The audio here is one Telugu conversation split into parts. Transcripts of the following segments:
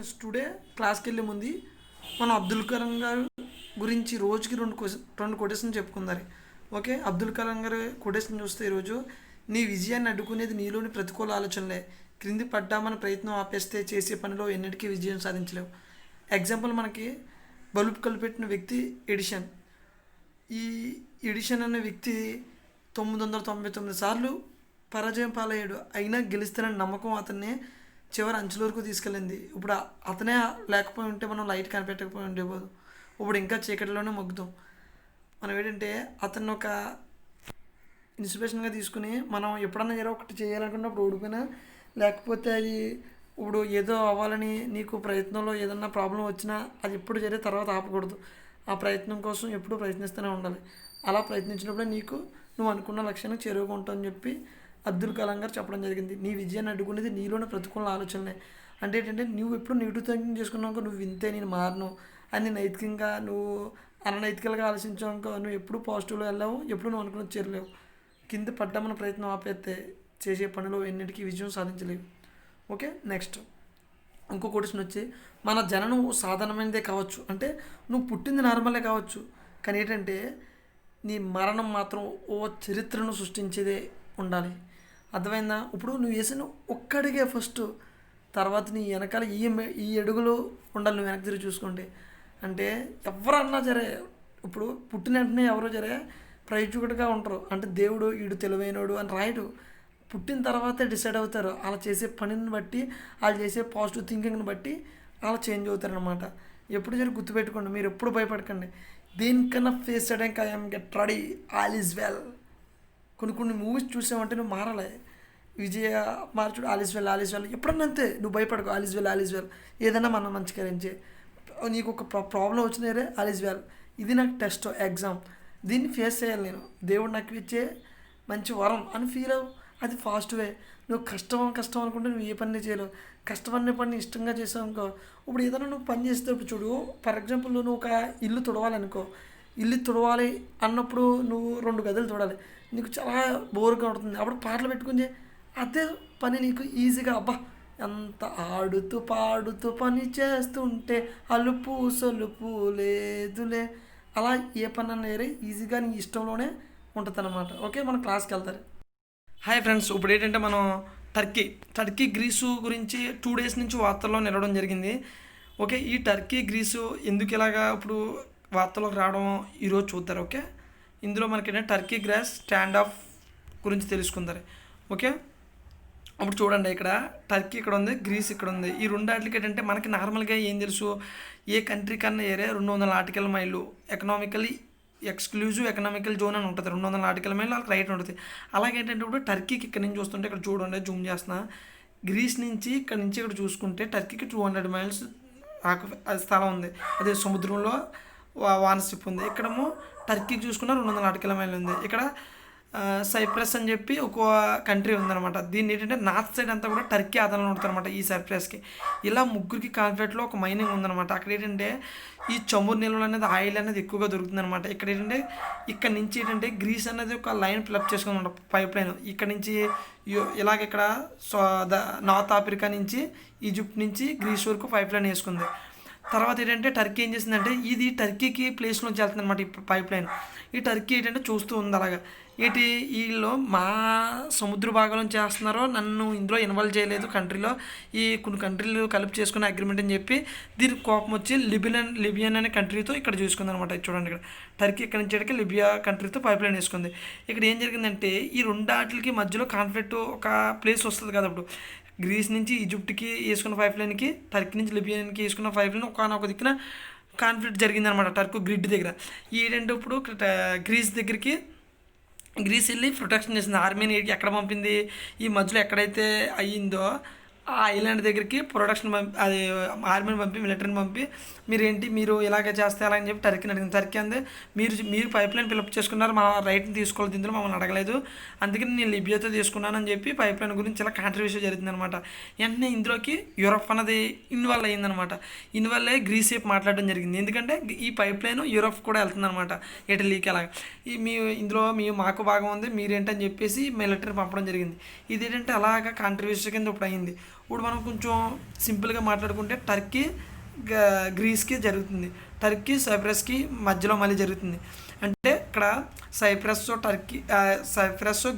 ఫ్రెండ్స్, టుడే క్లాస్కి వెళ్ళే ముందు మనం అబ్దుల్ కలాం గారు గురించి రోజుకి రెండు కొటేషన్ చెప్పుకుందాం. ఓకే, అబ్దుల్ కలాం గారు కొటేషన్ చూస్తే ఈరోజు నీ విజయాన్ని అడ్డుకునేది నీలోని ప్రతికూల ఆలోచనలే, క్రింది పడ్డామని ప్రయత్నం ఆపేస్తే చేసే పనిలో ఎన్నిటికీ విజయం సాధించలేవు. ఎగ్జాంపుల్ మనకి బల్బ్ కలిపెట్టిన వ్యక్తి ఎడిషన్. ఈ ఎడిషన్ అనే వ్యక్తి 999 సార్లు పరాజయం పాలయ్యాడు, అయినా గెలుస్తానని నమ్మకం అతన్ని చివరి అంచుల వరకు తీసుకెళ్ళింది. ఇప్పుడు అతనే లేకపోయి ఉంటే మనం లైట్ కనిపెట్టకపోయి ఉండేపోదు, ఇప్పుడు ఇంకా చీకటిలోనే మొగ్గుతాం. మనం ఏంటంటే అతన్ని ఒక ఇన్స్పిరేషన్గా తీసుకుని మనం ఎప్పుడన్నా ఏదో ఒకటి చేయాలనుకున్నప్పుడు ఓడిపోయినా, లేకపోతే అది ఇప్పుడు ఏదో అవ్వాలని నీకు ప్రయత్నంలో ఏదన్నా ప్రాబ్లం వచ్చినా అది ఎప్పుడు జరిగే తర్వాత ఆపకూడదు. ఆ ప్రయత్నం కోసం ఎప్పుడూ ప్రయత్నిస్తూనే ఉండాలి. అలా ప్రయత్నించినప్పుడే నువ్వు అనుకున్న లక్ష్యానికి చేరుకుంటావు అని చెప్పి అబ్దుల్ కలాం గారు చెప్పడం జరిగింది. నీ విజయాన్ని అడ్డుకునేది నీలోని ప్రతికూల ఆలోచనలే. అంటే ఏంటంటే నువ్వు ఎప్పుడు నెగిటివ్ థింకింగ్ చేసుకున్నావు, నువ్వు వింతే నేను మారను అని నైతికంగా నువ్వు అననైతికల్గా ఆలోచించావు, నువ్వు ఎప్పుడు పాజిటివ్లో వెళ్ళావు, ఎప్పుడు నువ్వు అనుకున్నది చేరలేవు. కింద పడ్డామన్న ప్రయత్నం ఆపేస్తే చేసే పనిలో ఎన్నిటికీ విజయం సాధించలేవు. ఓకే, నెక్స్ట్ ఇంకో క్వశ్చన్ వచ్చి, మన జననం సాధారణమైనదే కావచ్చు, అంటే నువ్వు పుట్టింది నార్మలే కావచ్చు, కానీ ఏంటంటే నీ మరణం మాత్రం ఓ చరిత్రను సృష్టించేదే ఉండాలి. అర్థమైందా? ఇప్పుడు నువ్వు వేసిన ఒక్కడిగే ఫస్ట్, తర్వాత నీ వెనకాల ఈ అడుగులు ఉండాలి. నువ్వు వెనక్కి తిరిగి చూసుకుంటే అంటే ఎవరన్నా సరే ఇప్పుడు పుట్టిన వెంటనే ఎవరో సరే ప్రయోజకుడిగా ఉంటారు, అంటే దేవుడు వీడు తెలివైనడు అని రాయడు. పుట్టిన తర్వాతే డిసైడ్ అవుతారు. అలా చేసే పనిని బట్టి, వాళ్ళు చేసే పాజిటివ్ థింకింగ్ని బట్టి అలా చేంజ్ అవుతారనమాట. ఎప్పుడు సరే గుర్తుపెట్టుకోండి, మీరు ఎప్పుడు భయపడకండి. దేనికన్నా ఫేస్ చేయడానికి I'm get ready, all is well. కొన్ని మూవీస్ చూసామంటే నువ్వు మారాలి. విజయ మార్చుడు, all is well, all is well. ఎప్పుడన్నా అంతే, నువ్వు భయపడకు, all is well, all is well. ఏదైనా మనం మంచిగా రేంచే, నీకు ఒక ప్రాబ్లం వచ్చినారే, ఆల్ ఈజ్ వెల్. ఇది నాకు టెస్ట్, ఎగ్జామ్, దీన్ని ఫేస్ చేయాలి నేను, దేవుడు నాకు ఇచ్చే మంచి వరం అని ఫీల్ అవ్వు. అది ఫాస్ట్ వే. నువ్వు కష్టం అనుకుంటే నువ్వు ఏ పని చేయలేవు. కష్టపడిన పని ఇష్టంగా చేసావు అనుకో, ఇప్పుడు ఏదైనా నువ్వు పని చేసేటప్పుడు చూడు, ఫర్ ఎగ్జాంపుల్ నువ్వు ఒక ఇల్లు తుడవాలనుకో, ఇల్లు తుడవాలి అన్నప్పుడు నువ్వు 2 గదులు తుడాలి, నీకు చాలా బోర్గా ఉంటుంది. అప్పుడు పాటలు పెట్టుకుని అదే పని నీకు ఈజీగా, అబ్బా ఎంత ఆడుతూ పాడుతూ పని చేస్తుంటే అలుపు సొలుపు లేదులే, అలా ఏ పని అన్నా ఈజీగా నీ ఇష్టంలోనే ఉంటుంది అన్నమాట. ఓకే, మనం క్లాస్కి వెళ్తారు. హాయ్ ఫ్రెండ్స్, ఇప్పుడు ఏంటంటే మనం టర్కీ గ్రీసు గురించి 2 డేస్ నుంచి వార్తల్లో నిలవడం జరిగింది. ఓకే, ఈ టర్కీ గ్రీసు ఎందుకు ఇలాగా ఇప్పుడు వార్తల్లోకి రావడం ఈరోజు చూద్దారు. ఓకే, ఇందులో మనకేంటంటే టర్కీ గ్రీస్ స్టాండ్ ఆఫ్ గురించి తెలుసుకుంటారు. ఓకే, అప్పుడు చూడండి, ఇక్కడ టర్కీ ఇక్కడ ఉంది, గ్రీస్ ఇక్కడ ఉంది. ఈ 2 వాటికి ఏంటంటే మనకి నార్మల్గా ఏం తెలుసు, ఏ కంట్రీ కన్నా 200 నాటికల్ మైళ్ళు ఎకనామికల్లీ ఎక్స్క్లూజివ్ ఎకనామికల్ జోన్ అని ఉంటుంది. 200 నాటికల్ మైళ్ళు వాళ్ళకి రైట్ ఉంటుంది. అలాగే ఏంటంటే ఇప్పుడు టర్కీకి ఇక్కడ నుంచి చూస్తుంటే, ఇక్కడ చూడండి, జూమ్ చేస్తున్నా, గ్రీస్ నుంచి ఇక్కడ నుంచి ఇక్కడ చూసుకుంటే టర్కీకి 200 మైల్స్ స్థలం ఉంది. అదే సముద్రంలో వానసిప్ ఉంది. ఇక్కడేమో టర్కీకి చూసుకున్న 200 నాటికల్ మైళ్ళు ఉంది. ఇక్కడ సైప్రస్ అని చెప్పి ఒక కంట్రీ ఉందన్నమాట. దీన్ని ఏంటంటే నార్త్ సైడ్ అంతా కూడా టర్కీ ఆధారంలో ఉంటుంది అనమాట. ఈ సైప్రస్కి ఇలా ముగ్గురికి కాన్ఫ్లిక్ట్లో ఒక మైనింగ్ ఉందన్నమాట. అక్కడ ఏంటంటే ఈ చమురు నిల్వలు అనేది, ఆయిల్ అనేది ఎక్కువగా దొరుకుతుంది అనమాట. ఇక్కడ ఏంటంటే ఇక్కడ నుంచి ఏంటంటే గ్రీస్ అనేది ఒక లైన్ ఫిల్అప్ చేసుకుందన్నమాట, పైప్ లైన్. ఇక్కడ నుంచి ఇలాగ ఇక్కడ నార్త్ ఆఫ్రికా నుంచి ఈజిప్ట్ నుంచి గ్రీస్ వరకు పైప్ లైన్ వేసుకుంది. తర్వాత ఏంటంటే టర్కీ ఏం చేసిందంటే, ఇది టర్కీకి ప్లేస్లోంచి వెళ్తుంది అనమాట ఈ పైప్ లైన్. ఈ టర్కీ ఏంటంటే చూస్తూ ఉంది అలాగా, వీళ్ళు మా సముద్ర భాగంలో చేస్తున్నారో, నన్ను ఇందులో ఇన్వాల్వ్ చేయలేదు కంట్రీలో, ఈ కొన్ని కంట్రీలు కలిపి చేసుకునే అగ్రిమెంట్ అని చెప్పి దీనికి కోపం వచ్చి లిబియన్ అనే కంట్రీతో ఇక్కడ చూసుకుంది అనమాట. చూడండి, ఇక్కడ టర్కీ ఇక్కడ నుంచి లిబియా కంట్రీతో పైప్ లైన్ వేసుకుంది. ఇక్కడ ఏం జరిగిందంటే ఈ 2 వాటికి మధ్యలో కాన్ఫ్లిక్ట్ ఒక ప్లేస్ వస్తుంది కదా. అప్పుడు గ్రీస్ నుంచి ఈజిప్ట్కి వేసుకున్న పైప్ లైన్కి, టర్కీ నుంచి లిబియన్కి వేసుకున్న పైప్ లైన్ ఒక దిక్కున కాన్ఫ్లిక్ట్ జరిగిందనమాట టర్కీ గ్రిడ్ దగ్గర. ఏంటంటే ఇప్పుడు గ్రీస్ వెళ్ళి ప్రొటెక్షన్ చేసింది, ఆర్మీని ఎక్కడ పంపింది, ఈ మధ్యలో ఎక్కడైతే అయ్యిందో ఆ ఐలాండ్ దగ్గరికి ప్రొడక్షన్ అది ఆర్మీని పంపి, మిలిటరీని పంపి, మీరు ఇలాగే చేస్తే అలా అని చెప్పి టర్కీని అడిగింది. టర్కీ అందే, మీరు పైప్ లైన్ ఫిల్అప్ చేసుకున్నారు, మా రైట్ని తీసుకోలేదు, ఇందులో మమ్మల్ని అడగలేదు, అందుకని నేను లిబియాతో తీసుకున్నానని చెప్పి పైప్ లైన్ గురించి ఇలా కాంట్రవర్సీ జరిగింది అనమాట. వెంటనే ఇందులోకి యూరప్ అన్నది ఇన్వాల్వ్ అయ్యిందనమాట. ఇన్వాల్వ్ అయ్యి గ్రీస్ సేపు మాట్లాడడం జరిగింది. ఎందుకంటే ఈ పైప్ లైన్ యూరప్ కూడా వెళ్తుందనమాట, ఇటలీకి. అలాగా ఇందులో మాకు భాగం ఉంది, మీరేంటని చెప్పేసి మిలిటరీ పంపడం జరిగింది. ఇది ఏంటంటే అలాగా కాంట్రవర్సీ కింద ఇప్పుడు అయింది. ఇప్పుడు మనం కొంచెం సింపుల్గా మాట్లాడుకుంటే టర్కీ గ్రీస్కి జరుగుతుంది, టర్కీ సైప్రస్కి మధ్యలో మళ్ళీ జరుగుతుంది. అంటే ఇక్కడ సైప్రస్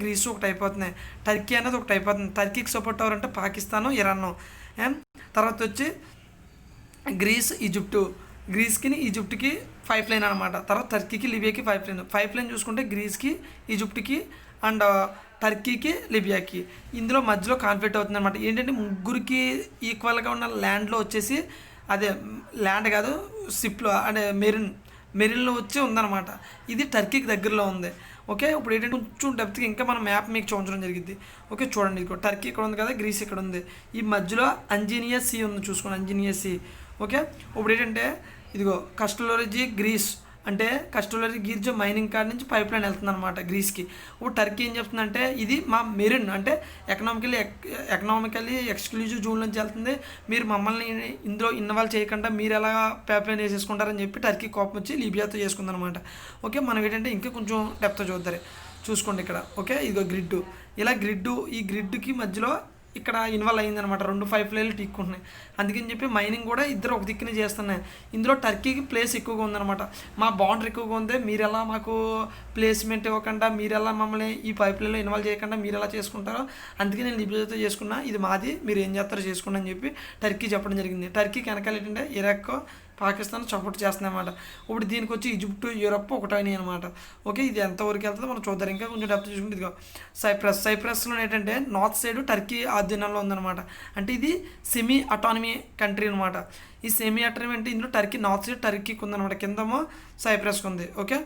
గ్రీసు ఒకటి అయిపోతున్నాయి, టర్కీ అనేది ఒకటి అయిపోతుంది. టర్కీకి సపోర్ట్ ఎవరంటే పాకిస్తాను, ఇరాన్. తర్వాత వచ్చి గ్రీస్ ఈజిప్టు, గ్రీస్కి ఈజిప్ట్కి పైప్ లైన్ అనమాట. తర్వాత టర్కీకి లిబియాకి పైప్ లైన్ చూసుకుంటే గ్రీస్కి ఈజిప్ట్కి అండ్ టర్కీకి లిబియాకి. ఇందులో మధ్యలో కాన్ఫ్లిక్ట్ అవుతుంది అనమాట. ఏంటంటే ముగ్గురికి ఈక్వల్గా ఉన్న ల్యాండ్లో వచ్చేసి అదే ల్యాండ్ కాదు షిప్లో అంటే మెరిన్లో వచ్చి ఉందన్నమాట. ఇది టర్కీకి దగ్గరలో ఉంది. ఓకే, ఇప్పుడు ఏంటంటే కొంచెం డెప్త్కి ఇంకా మన మ్యాప్ మీకు చూపించడం జరిగింది. ఓకే చూడండి, ఇది టర్కీ ఇక్కడ ఉంది కదా, గ్రీస్ ఇక్కడ ఉంది, ఈ మధ్యలో అంజీనియా సీ ఉంది చూసుకోండి, అంజీనియా సీ. ఓకే, ఇప్పుడు ఏంటంటే ఇదిగో కస్టోలజీ గ్రీస్ అంటే కస్టోలజీ గీర్జో మైనింగ్ కార్డ్ నుంచి పైప్ లైన్ వెళ్తుంది అనమాట గ్రీస్కి. ఇప్పుడు టర్కీ ఏం చెప్తుందంటే ఇది మా మెరిన్ అంటే ఎకనామికల్లీ ఎక్స్క్లూజివ్ జోన్ నుంచి వెళ్తుంది, మీరు మమ్మల్ని ఇందులో ఇన్వాల్వ్ చేయకుండా మీరు ఎలా పైప్ లైన్ వేసేసుకుంటారని చెప్పి టర్కీ కోపం వచ్చి లిబియాతో చేసుకుందనమాట. ఓకే, మనం ఏంటంటే ఇంకా కొంచెం డెప్త్ చూసుకోండి ఇక్కడ. ఓకే, ఇదిగో గ్రిడ్, ఇలా ఈ గ్రిడ్కి మధ్యలో ఇక్కడ ఇన్వాల్వ్ అయిందనమాట, 2 పైప్ లైన్లు టీక్కుంటున్నాయి. అందుకని చెప్పి మైనింగ్ కూడా ఇద్దరు ఒక దిక్కునే చేస్తున్నాయి. ఇందులో టర్కీకి ప్లేస్ ఎక్కువగా ఉందన్నమాట, మా బార్డర్ ఎక్కువగా ఉంది, మీరు ఎలా మాకు ప్లేస్మెంట్ ఇవ్వకుండా, మీరు ఎలా మమ్మల్ని ఈ పైప్ లైన్లో ఇన్వాల్వ్ చేయకుండా మీరు ఎలా చేసుకుంటారో, అందుకే నేను లిబియాతో చేసుకున్నా, ఇది మాది, మీరు ఏం చేస్తారో చేసుకోండి అని చెప్పి టర్కీ చెప్పడం జరిగింది. టర్కీకి వెనకాల ఏంటంటే ఇరాక్, పాకిస్తాన్ సపోర్ట్ చేస్తున్నాయన్నమాట. ఇప్పుడు దీనికి వచ్చి ఈజిప్ట్, యూరప్ ఒకటైనాయి అనమాట. ఓకే, ఇది ఎంతవరకు వెళ్తుందో మనం చూద్దాం. ఇంకా కొంచెం డెప్త్ చూసుకుంటే ఇదిగో సైప్రస్లో ఏంటంటే నార్త్ సైడ్ టర్కీ ఆధీనంలో ఉందన్నమాట. అంటే ఇది సెమీ అటానమీ కంట్రీ అనమాట. ఈ సెమీ అటానమీ అంటే ఇందులో టర్కీ నార్త్ సైడ్ టర్కీకి ఉందన్నమాట, కిందేమో సైప్రస్కి ఉంది. ఓకే,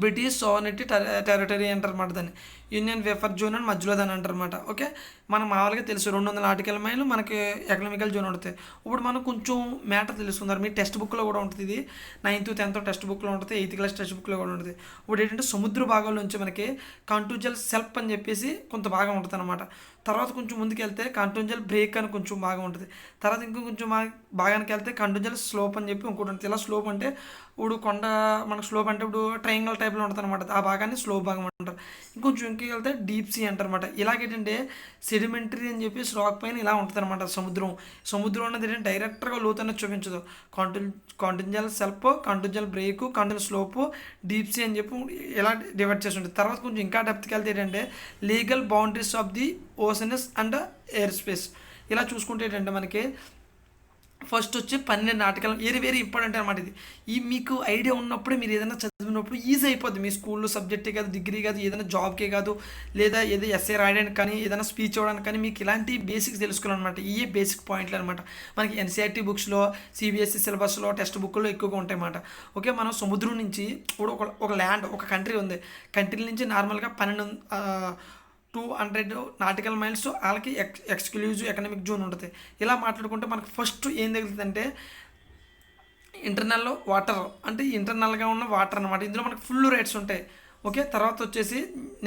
బ్రిటిష్ సోవనిటీ టెరిటరీ అంటారు అనమాట దాన్ని, యూనియన్ వేఫర్ జోన్ అని మధ్యలో దాన్ని అంటారు అనమాట. ఓకే, మనం మామూలుగా తెలుసు 200 నాటికల్ మైళ్ళు మనకి ఎకనామికల్ జోన్ ఉంటుంది. ఇప్పుడు మనం కొంచెం మ్యాటర్ తెలుసుకున్నారు, మీ టెక్స్ట్ బుక్లో కూడా ఉంటుంది, ఇది 9th 10th టెక్స్ట్ బుక్లో ఉంటుంది, 8th క్లాస్ టెక్స్ట్ బుక్లో కూడా ఉంటుంది. ఇప్పుడు ఏంటంటే సముద్ర భాగంలో నుంచి మనకి కాంటూజల్ సెల్ఫ్ అని చెప్పేసి కొంత భాగం ఉంటుంది అనమాట. తర్వాత కొంచెం ముందుకు వెళ్తే కాంటూజల్ బ్రేక్ అని కొంచెం భాగం ఉంటుంది. తర్వాత ఇంకా కొంచెం భాగానికి వెళ్తే కాంటూజల్ స్లోప్ అని చెప్పి ఇంకోటి ఉంటుంది. ఇలా స్లోప్ అంటే ఇప్పుడు కొండ మనకు స్లోప్ అంటే ఇప్పుడు ట్రయాంగిల్ టైప్లో ఉంటుంది అనమాట, ఆ భాగాన్ని స్లోప్ భాగం అంటారు. ఇంకొంచెం ఇంటికి వెళ్తే డీప్ సీ అంటారు అనమాట. ఇలాగేంటంటే సెడిమెంటరీ అని చెప్పి రాక్ పైన ఇలా ఉంటుంది అనమాట. సముద్రం అన్నది ఏంటంటే డైరెక్ట్గా లోతు చూపించదు. Continental shelf, continental break, continental slope, deep sea అని చెప్పి ఇలా డివైడ్ చేసి ఉంటుంది. తర్వాత కొంచెం ఇంకా డెప్త్కి వెళ్తే ఏంటంటే legal boundaries of the oceans and air space. ఇలా చూసుకుంటే ఏంటంటే మనకి ఫస్ట్ వచ్చి 12 నాటికలు వెరీ ఇంపార్టెంట్ అనమాట. ఇది ఈ మీకు ఐడియా ఉన్నప్పుడే మీరు ఏదైనా చదివినప్పుడు ఈజీ అయిపోద్ది. మీ స్కూల్లో సబ్జెక్టే కాదు, డిగ్రీ కాదు, ఏదైనా జాబ్కే కాదు, లేదా ఏదో ఎస్ఏ రాయడానికి కానీ, ఏదైనా స్పీచ్ ఇవ్వడానికి కానీ మీకు ఇలాంటి బేసిక్స్ తెలుసుకోవాలన్నమాట. ఇవే బేసిక్ పాయింట్లు అనమాట. మనకి ఎన్సీఆర్టీ బుక్స్లో, సిబిఎస్ఈ సిలబస్లో, టెక్స్ట్ బుక్లో ఎక్కువగా ఉంటాయి అన్నమాట. ఓకే, మనం సముద్రం నుంచి ఇప్పుడు ఒక ల్యాండ్, ఒక కంట్రీ ఉంది, కంట్రీ నుంచి నార్మల్గా 200 నాటికల్ మైల్స్ వాళ్ళకి ఎక్స్క్లూజివ్ ఎకనామిక్ జోన్ ఉంటుంది. ఇలా మాట్లాడుకుంటే మనకు ఫస్ట్ ఏం తగులుతుందంటే ఇంటర్నల్లో వాటర్, అంటే ఇంటర్నల్గా ఉన్న వాటర్ అనమాట. ఇందులో మనకు ఫుల్ రైట్స్ ఉంటాయి. ఓకే, తర్వాత వచ్చేసి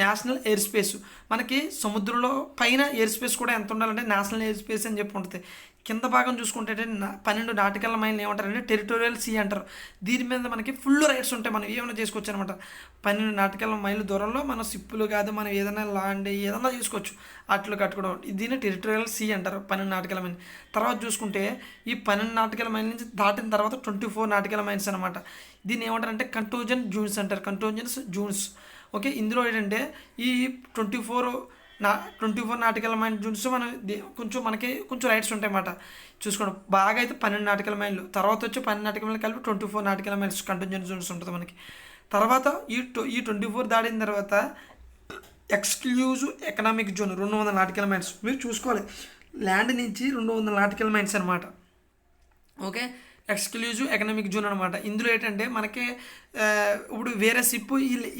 నేషనల్ ఎయిర్ స్పేస్. మనకి సముద్రంలో పైన ఎయిర్ స్పేస్ కూడా ఎంత ఉండాలంటే నేషనల్ ఎయిర్ స్పేస్ అని చెప్పి ఉంటుంది. కింద భాగం చూసుకుంటే 12 నాటికల్ మైళ్ళు ఏమంటారంటే టెరిటోరియల్ సీ అంటారు. దీని మీద మనకి ఫుల్ రైట్స్ ఉంటాయి, మనం ఏమైనా చేసుకోవచ్చు అనమాట. 12 నాటికల్ మైళ్ళు దూరంలో మన సిప్పులు కాదు, మనం ఏదైనా ల్యాండ్ ఏదైనా చేసుకోవచ్చు, అట్లు కట్టుకోవడం. దీన్ని టెరిటోరియల్ సీ అంటారు, 12 నాటికల్ మైల్. తర్వాత చూసుకుంటే ఈ 12 నాటికల్ మైల్ నుంచి దాటిన తర్వాత 24 నాటికల్ మైల్స్ అనమాట. దీన్ని ఏమంటారంటే కంటోజన్ జూన్స్ అంటారు, కంటోజన్స్ జూన్స్. ఓకే, ఇందులో ఏంటంటే ఈ 24 నాటికల్ మైల్ జూన్స్ మనకి కొంచెం రైట్స్ ఉంటాయి అన్నమాట. చూసుకోండి, బాగా అయితే 12 నాటికల్ మైళ్ళు, తర్వాత వచ్చి 12 నాటికల్ మైల్ కలిపి 24 నాటికల్ మైల్స్ కంటోజన్ జూన్స్ ఉంటుంది మనకి. తర్వాత ఈ 24 దాటిన తర్వాత exclusive economic zone 200 nautical miles. మీరు చూసుకోవాలి, ల్యాండ్ నుంచి 200 నాటికల్ మైల్స్ అనమాట. ఓకే, ఎక్స్క్లూజివ్ ఎకనామిక్ జోన్ అనమాట. ఇందులో ఏంటంటే మనకి ఇప్పుడు వేరే షిప్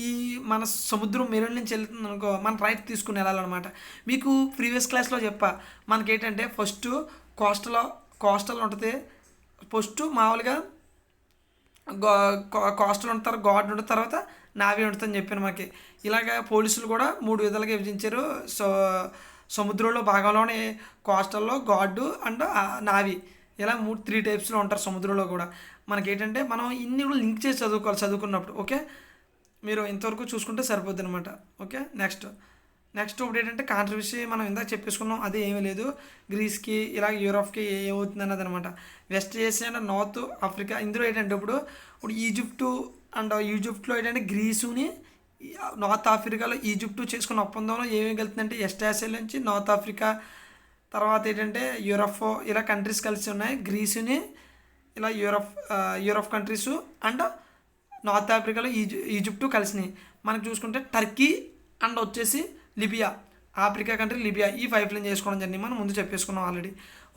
ఈ మన సముద్రం మెరైన్ నుంచి వెళ్తుంది అనుకో, మన రైట్ తీసుకుని వెళ్ళాలన్నమాట. మీకు ప్రీవియస్ క్లాస్లో చెప్పా, మనకేంటంటే ఫస్ట్ కోస్టల్ ఉంటుంది, ఫస్ట్ మామూలుగా కోస్టల్ ఉంటారు, గార్డ్ ఉంటుంది, తర్వాత నావీ ఉంటుందని చెప్పాను మనకి. ఇలాగ పోలీసులు కూడా 3 విధాలుగా విభజించారు. సముద్రంలో భాగంలోనే కోస్టల్లో గార్డు అండ్ నావీ, ఇలా 3 టైప్స్లో ఉంటారు సముద్రంలో కూడా. మనకేంటంటే మనం ఇన్ని కూడా లింక్ చేసి చదువుకున్నప్పుడు. ఓకే, మీరు ఇంతవరకు చూసుకుంటే సరిపోద్ది అనమాట. ఓకే, నెక్స్ట్ నెక్స్ట్ ఇప్పుడు ఏంటంటే కాంట్రవర్సీ మనం ఇందాక చెప్పేసుకున్నాం, అది ఏమీ లేదు. గ్రీస్కి ఇలా యూరోప్కి ఏమవుతుంది అన్నది అనమాట. West Asia and north Africa ఇందులో ఏంటంటే ఇప్పుడు ఇప్పుడు ఈజిప్ట్లో ఏంటంటే గ్రీసుని నార్త్ ఆఫ్రికాలో ఈజిప్టు చేసుకున్న ఒప్పందంలో ఏమేమి వెళ్తుందంటే వెస్ట్ ఏషియా నుంచి నార్త్ ఆఫ్రికా, తర్వాత ఏంటంటే యూరప్, ఇలా కంట్రీస్ కలిసి ఉన్నాయి. గ్రీసుని ఇలా యూరప్ కంట్రీస్ అండ్ నార్త్ ఆఫ్రికాలో ఈజిప్టు కలిసినాయి. మనకు చూసుకుంటే టర్కీ అండ్ వచ్చేసి లిబియా, ఆఫ్రికా కంట్రీ లిబియా, ఈ పైప్ లైన్ చేసుకోవడం జరిగింది. మనం ముందు చెప్పేసుకున్నాం ఆల్రెడీ.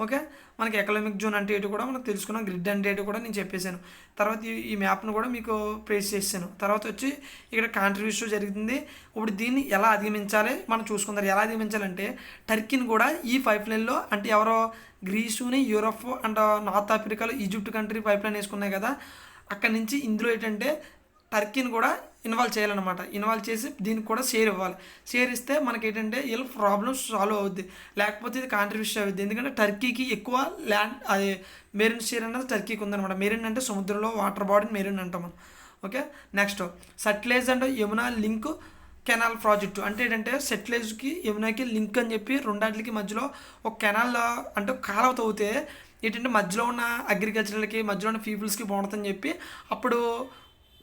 ఓకే, మనకి ఎకనామిక్ జోన్ అంటే ఏంటి కూడా మనం తెలుసుకున్నాం, గ్రిడ్ అంటే ఏంటి కూడా నేను చెప్పేశాను. తర్వాత ఈ మ్యాప్ను కూడా మీకు ప్లేస్ చేశాను. తర్వాత వచ్చి ఇక్కడ కాంట్రిబ్యూషన్ జరుగుతుంది. ఇప్పుడు దీన్ని ఎలా అధిగమించాలి మనం చూసుకుందాం. ఎలా అధిగమించాలంటే టర్కీని కూడా ఈ పైప్ లైన్లో, అంటే ఎవరో గ్రీసుని యూరప్ అండ్ నార్త్ ఆఫ్రికాలో ఈజిప్ట్ కంట్రీ పైప్ లైన్ వేసుకున్నాయి కదా, అక్కడి నుంచి ఇందులో ఏంటంటే టర్కీని కూడా ఇన్వాల్వ్ చేయాలన్నమాట. ఇన్వాల్వ్ చేసి దీనికి కూడా షేర్ ఇవ్వాలి. షేర్ ఇస్తే మనకి ఏంటంటే వీళ్ళ ప్రాబ్లమ్స్ సాల్వ్ అవుద్ది, లేకపోతే ఇది కాంట్రిబ్యూషన్ అవుద్ది. ఎందుకంటే టర్కీకి ఎక్కువ ల్యాండ్, అది మెరీన్ షేర్ అనేది టర్కీకి ఉందన్నమాట. మెరీన్ అంటే సముద్రంలో వాటర్ బాడీని మెరీన్ అంటాం మనం. Okay, next Sutlej and Yamuna link canal project అంటే ఏంటంటే సెటిలైజ్కి యమునాకి లింక్ అని చెప్పి రెండాటికి మధ్యలో ఒక కెనాల్ అంటే కాలువ తవ్వితే ఏంటంటే మధ్యలో ఉన్న అగ్రికల్చర్లకి మధ్యలో ఉన్న పీపుల్స్కి బాగుంటుందని చెప్పి అప్పుడు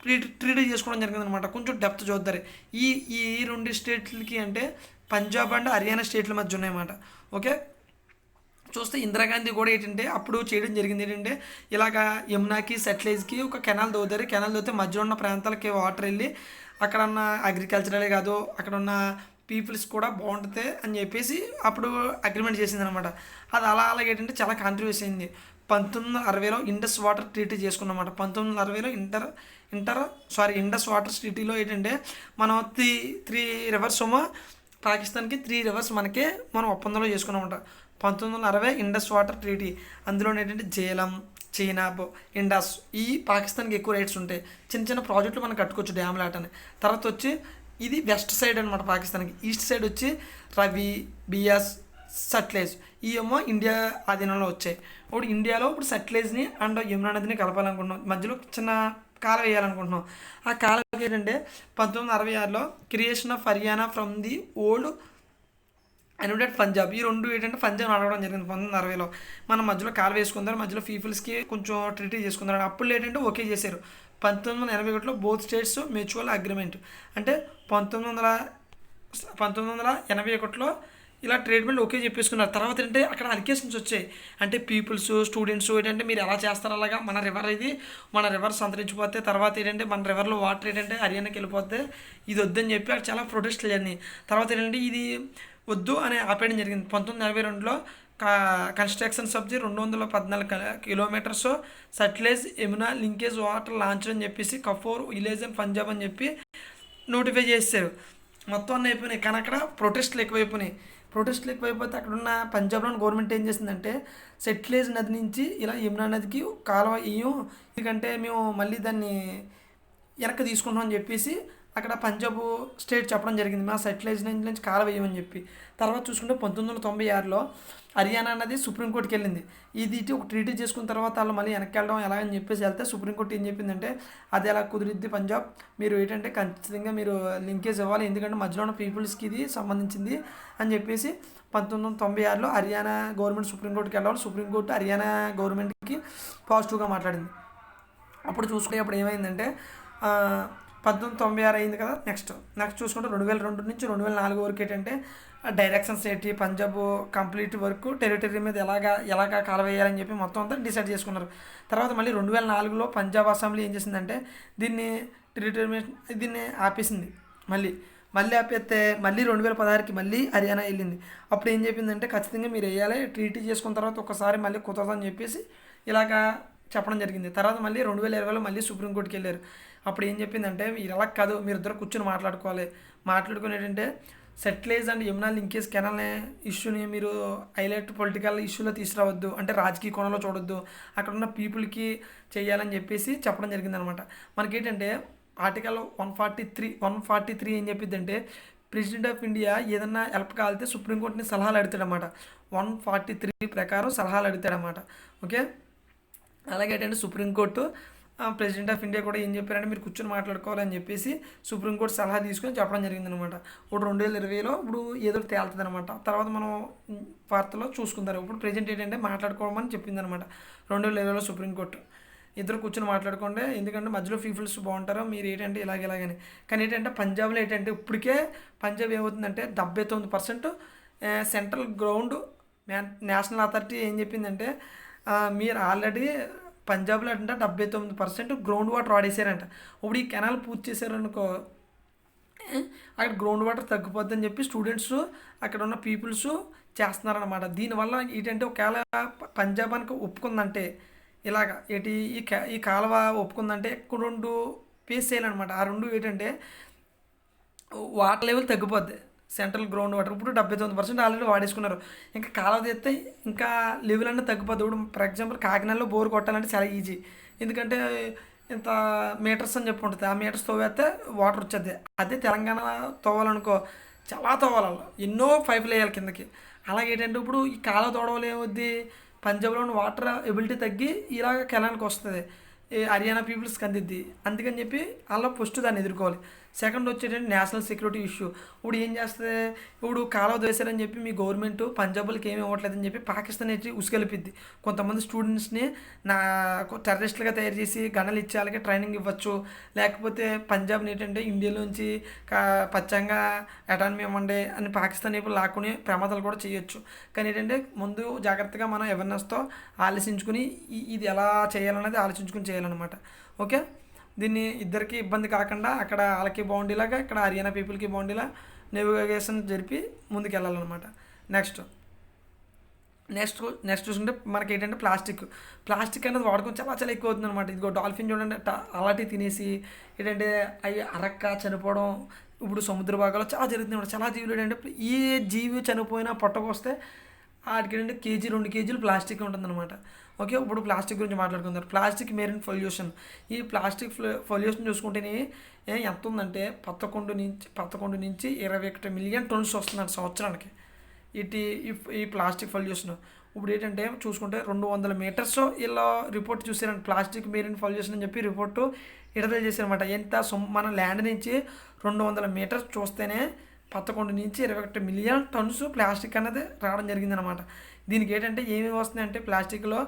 ట్రీట్ చేసుకోవడం జరిగింది అనమాట. కొంచెం డెప్త్ చూద్దారు. ఈ ఈ రెండు స్టేట్లకి అంటే పంజాబ్ అండ్ హర్యానా స్టేట్ల మధ్య ఉన్నాయన్నమాట. ఓకే, చూస్తే ఇందిరాగాంధీ కూడా ఏంటంటే అప్పుడు చేయడం జరిగింది. ఏంటంటే ఇలాగా యమునాకి సెటిలైజ్కి ఒక కెనాల్ తవ్వుతారు. కెనాల్ తవ్వితే మధ్యలో ఉన్న ప్రాంతాలకి వాటర్ వెళ్ళి అక్కడ ఉన్న అగ్రికల్చరలే కాదు అక్కడ ఉన్న పీపుల్స్ కూడా బాగుంటుంది అని చెప్పేసి అప్పుడు అగ్రిమెంట్ చేసింది అనమాట. అది అలాగే ఏంటంటే చాలా కాంట్రవర్సీ అయింది. 1960లో ఇండస్ వాటర్ ట్రీటీ చేసుకున్నమాట. 1960లో ఇండస్ వాటర్ ట్రీటీలో ఏంటంటే మనం త్రీ రివర్స్ పాకిస్తాన్కి 3 రివర్స్ మనం ఒప్పందంలో చేసుకున్నామంట. 1960 ఇండస్ వాటర్ ట్రీటీ, అందులో ఏంటంటే జేలం, చీనాబ్, ఇండస్, ఈ పాకిస్తాన్కి ఎక్కువ రైట్స్ ఉంటాయి. చిన్న చిన్న ప్రాజెక్టులు మనం కట్టుకోవచ్చు డ్యామ్ లాటని. తర్వాత వచ్చి ఇది వెస్ట్ సైడ్ అనమాట పాకిస్తాన్కి. ఈస్ట్ సైడ్ వచ్చి రవి, బియాస్, సట్లెజ్, ఈ ఏమో ఇండియా ఆధీనంలో వచ్చాయి. ఇప్పుడు ఇండియాలో ఇప్పుడు సట్లెజ్ని అండ్ యమునా నదిని కలపాలనుకుంటున్నాం, మధ్యలో చిన్న కాలువ వేయాలనుకుంటున్నాం. ఆ కాలువకి ఏంటంటే 1966లో creation of Haryana from the old united Punjab, ఈ రెండు ఏంటంటే పంజాబ్ అడగడం జరిగింది 1960లో. మనం మధ్యలో కాలు వేసుకుందాం, మధ్యలో పీపుల్స్కి కొంచెం ట్రీటీ చేసుకుందాం. అప్పుడు ఏంటంటే ఓకే చేశారు. 1981లో బోత్ స్టేట్స్ మ్యూచువల్ అగ్రిమెంట్, అంటే 1981లో ఇలా ట్రీట్మెంట్ ఓకే చెప్పేసుకున్నారు. తర్వాత ఏంటంటే అక్కడ అలికేషన్స్ వచ్చాయి. అంటే పీపుల్స్, స్టూడెంట్స్ ఏంటంటే మీరు ఎలా చేస్తారు అలాగా, మన రివర్ సంతరించిపోతే తర్వాత ఏంటంటే మన రివర్లో వాటర్ ఏంటంటే హర్యానాకి వెళ్ళిపోతే ఇది వద్దని చెప్పి అక్కడ చాలా ప్రొటెస్ట్లు జరిగినాయి. తర్వాత ఏంటంటే ఇది వద్దు అని ఆపేయడం జరిగింది. 1982లో constructions of the 214 kilometres Sutlej Yamuna linkage water launch అని చెప్పేసి కఫోర్ విలేజ్ అండ్ పంజాబ్ అని చెప్పి నోటిఫై చేశారు. మొత్తం అన్నీ అయిపోయినాయి. కానీ అక్కడ ప్రొటెస్ట్లు ఎక్కువైపోతే అక్కడున్న పంజాబ్లోని గవర్నమెంట్ ఏం చేసిందంటే సెట్లేజ్ నది నుంచి ఇలా యమునా నదికి కాలువ ఇయ్యం, ఎందుకంటే మేము మళ్ళీ దాన్ని వెనక్కి తీసుకుంటాం అని చెప్పేసి అక్కడ పంజాబ్ స్టేట్ చెప్పడం జరిగింది, మా సెటిలైజ్ నుంచి కాలువ వేయమని చెప్పి. తర్వాత చూసుకుంటే 1996లో హర్యానా అన్నది సుప్రీంకోర్టుకి వెళ్ళింది. ఇది ఒక ట్రీటీ చేసుకున్న తర్వాత వాళ్ళు మళ్ళీ వెనక్కి వెళ్ళడం ఎలాగని చెప్పేసి వెళ్తే సుప్రీంకోర్టు ఏం చెప్పిందంటే అది ఎలా కుదిరిద్ది పంజాబ్, మీరు ఏంటంటే ఖచ్చితంగా మీరు లింకేజ్ ఇవ్వాలి, ఎందుకంటే మధ్యలో ఉన్న పీపుల్స్కి ఇది సంబంధించింది అని చెప్పేసి 1996లో హర్యానా గవర్నమెంట్ సుప్రీంకోర్టుకి వెళ్ళాలి. సుప్రీంకోర్టు హర్యానా గవర్నమెంట్కి పాజిటివ్గా మాట్లాడింది. అప్పుడు చూసుకునే అప్పుడు ఏమైందంటే 1996 అయింది కదా. నెక్స్ట్ చూసుకుంటే 2002 నుంచి 2004 వరకు ఏంటంటే డైరెక్షన్స్ ఏంటి, పంజాబ్ కంప్లీట్ వర్క్ టెరిటరీ మీద ఎలాగా కాలవేయాలని చెప్పి మొత్తం అంతా డిసైడ్ చేసుకున్నారు. తర్వాత మళ్ళీ 2004లో పంజాబ్ అసెంబ్లీ ఏం చేసిందంటే దీన్ని ఆపేసింది. మళ్ళీ ఆపేస్తే మళ్ళీ 2016కి మళ్ళీ హర్యానా వెళ్ళింది. అప్పుడు ఏం చెప్పిందంటే ఖచ్చితంగా మీరు వేయాలి, ట్రీటీ చేసుకున్న తర్వాత ఒకసారి మళ్ళీ కుదరదని చెప్పేసి ఇలాగా చెప్పడం జరిగింది. తర్వాత మళ్ళీ 2020లో మళ్ళీ సుప్రీంకోర్టుకి వెళ్ళారు. అప్పుడు ఏం చెప్పిందంటే మీరు ఎలా కాదు, మీరు ఇద్దరు కూర్చొని మాట్లాడుకుని ఏంటంటే సెటిలైజ్ అండ్ యమునా లింకేజ్ కెనాల్ ఇష్యూని మీరు హైలైట్ పొలిటికల్ ఇష్యూలో తీసుకురావద్దు, అంటే రాజకీయ కోణంలో చూడొద్దు, అక్కడ ఉన్న పీపుల్కి చేయాలని చెప్పేసి చెప్పడం జరిగిందనమాట. మనకేంటంటే ఆర్టికల్ 143 ఏం చెప్పిద్దంటే ప్రెసిడెంట్ ఆఫ్ ఇండియా ఏదన్నా హెల్ప్ కావాలితే సుప్రీంకోర్టుని సలహాలు అడుగుతాడనమాట. 143 ప్రకారం సలహాలు అడుగుతాడనమాట. ఓకే, అలాగే ఏంటంటే సుప్రీంకోర్టు ప్రెసిడెంట్ ఆఫ్ ఇండియా కూడా ఏం చెప్పారంటే మీరు కూర్చొని మాట్లాడుకోవాలని చెప్పేసి సుప్రీంకోర్టు సలహా తీసుకొని చెప్పడం జరిగిందనమాట. ఇప్పుడు 2020లో ఇప్పుడు ఏదో తేలుతుంది అనమాట. తర్వాత మనం వార్తల్లో చూసుకుంటారు. ఇప్పుడు ప్రజెంట్ ఏంటంటే మాట్లాడుకోవమని చెప్పిందనమాట 2020లో సుప్రీంకోర్టు. ఇద్దరు కూర్చొని మాట్లాడుకోండి, ఎందుకంటే మధ్యలో పీపుల్స్ బాగుంటారో మీరు ఏంటంటే ఇలాగని. కానీ ఏంటంటే పంజాబ్లో ఏంటంటే ఇప్పటికే పంజాబ్ ఏమవుతుందంటే 79% సెంట్రల్ గ్రౌండ్ నేషనల్ అథారిటీ ఏం చెప్పిందంటే మీరు ఆల్రెడీ పంజాబ్లో అంటే 79% గ్రౌండ్ వాటర్ వాడేసారంట. ఇప్పుడు ఈ కెనాల్ పూర్తి చేశారనుకో అక్కడ గ్రౌండ్ వాటర్ తగ్గిపోద్దని చెప్పి స్టూడెంట్స్ అక్కడ ఉన్న పీపుల్స్ చేస్తున్నారనమాట. దీనివల్ల ఏంటంటే ఒకవేళ పంజాబ్ అనుక ఒప్పుకుందంటే ఇలాగ ఈ కాలువ ఒప్పుకుందంటే రెండు ఫేస్ చేయాలన్నమాట. ఆ రెండు ఏంటంటే వాటర్ లెవెల్ తగ్గిపోద్ది. సెంట్రల్ గ్రౌండ్ వాటర్ ఇప్పుడు 79% ఆల్రెడీ వాడేసుకున్నారు. ఇంకా కాలువ తీస్తే ఇంకా లెవెల్ అనేది తగ్గిపోద్ది. ఇప్పుడు ఫర్ ఎగ్జాంపుల్ కాకినాడలో బోర్ కొట్టాలంటే చాలా ఈజీ, ఎందుకంటే ఇంత మీటర్స్ అని చెప్పి ఉంటుంది. ఆ మీటర్స్ తోవేస్తే వాటర్ వచ్చేది. అదే తెలంగాణ తోవాలనుకో చాలా తోవాలి, ఎన్నో పైపులు వేయాలి కిందకి. అలాగే ఏంటంటే ఇప్పుడు ఈ కాలువ తోడవలు ఏమవుద్ది, పంజాబ్లో ఉన్న వాటర్ ఎబిలిటీ తగ్గి ఇలాగ కెనాల్కి వస్తుంది, హర్యానా పీపుల్స్కి అందిద్ది. అందుకని చెప్పి అలా ఫస్ట్ దాన్ని ఎదుర్కోవాలి. సెకండ్ వచ్చేటంటే నేషనల్ సెక్యూరిటీ ఇష్యూ. ఇప్పుడు ఏం చేస్తుంది, ఇప్పుడు కాలువ వేశారని చెప్పి మీ గవర్నమెంట్ పంజాబ్లకి ఏమి ఇవ్వట్లేదని చెప్పి పాకిస్తాన్ అయితే ఉసుకెలిపిద్ది. కొంతమంది స్టూడెంట్స్ని నా టెర్రరిస్టులుగా తయారు చేసి గన్నలు ఇచ్చే వాళ్ళకి ట్రైనింగ్ ఇవ్వచ్చు. లేకపోతే పంజాబ్ని ఏంటంటే ఇండియాలోంచి పచ్చంగా ఎటానమీ ఇవ్వండి అని పాకిస్తాన్ వైపు లాక్కుని ప్రమాదాలు కూడా చేయొచ్చు. కానీ ఏంటంటే ముందు జాగ్రత్తగా మనం అవేర్నెస్తో ఆలోచించుకుని ఇది ఎలా చేయాలన్నది ఆలోచించుకుని చేయాలన్నమాట. ఓకే, దీన్ని ఇద్దరికి ఇబ్బంది కాకుండా అక్కడ వాళ్ళకి బాగుండేలాగా ఇక్కడ హర్యానా పీపుల్కి బాగుండేలా నెవిగేషన్ జరిపి ముందుకు వెళ్ళాలన్నమాట. నెక్స్ట్ చూసుకుంటే మనకి ఏంటంటే ప్లాస్టిక్ అనేది వాడకం చాలా చాలా ఎక్కువ అవుతుంది అనమాట. ఇదిగో డాల్ఫిన్ చూడండి అలాంటివి తినేసి ఏంటంటే అవి అరక్క చనిపోవడం ఇప్పుడు సముద్ర భాగాల్లో చాలా జరుగుతుంది అనమాట. చాలా జీవులు ఏంటంటే ఏ జీవి చనిపోయినా పొట్టకొస్తే వాటికి ఏంటంటే కేజీ 2 కేజీలు ప్లాస్టిక్ ఉంటుందన్నమాట. ఓకే, ఇప్పుడు ప్లాస్టిక్ గురించి మాట్లాడుకుందాం. Plastic marine pollution. ఈ ప్లాస్టిక్ పొల్యూషన్ చూసుకుంటేనే ఎంత ఉందంటే 11 నుంచి 21 మిలియన్ టన్స్ వస్తుందంట సంవత్సరానికి ఈ ప్లాస్టిక్ పొల్యూషన్. ఇప్పుడు ఏంటంటే చూసుకుంటే 200 మీటర్స్ ఇలా రిపోర్ట్ చూసారంటే ప్లాస్టిక్ మెరీన్ పొల్యూషన్ అని చెప్పి రిపోర్టు విడుదల చేశారనమాట. ఎంత మన ల్యాండ్ నుంచి 200 మీటర్స్ చూస్తేనే 11 నుంచి 21 మిలియన్ టన్స్ ప్లాస్టిక్ అనేది రావడం జరిగిందనమాట. దీనికి ఏంటంటే ఏమేమి వస్తున్నాయంటే ప్లాస్టిక్లో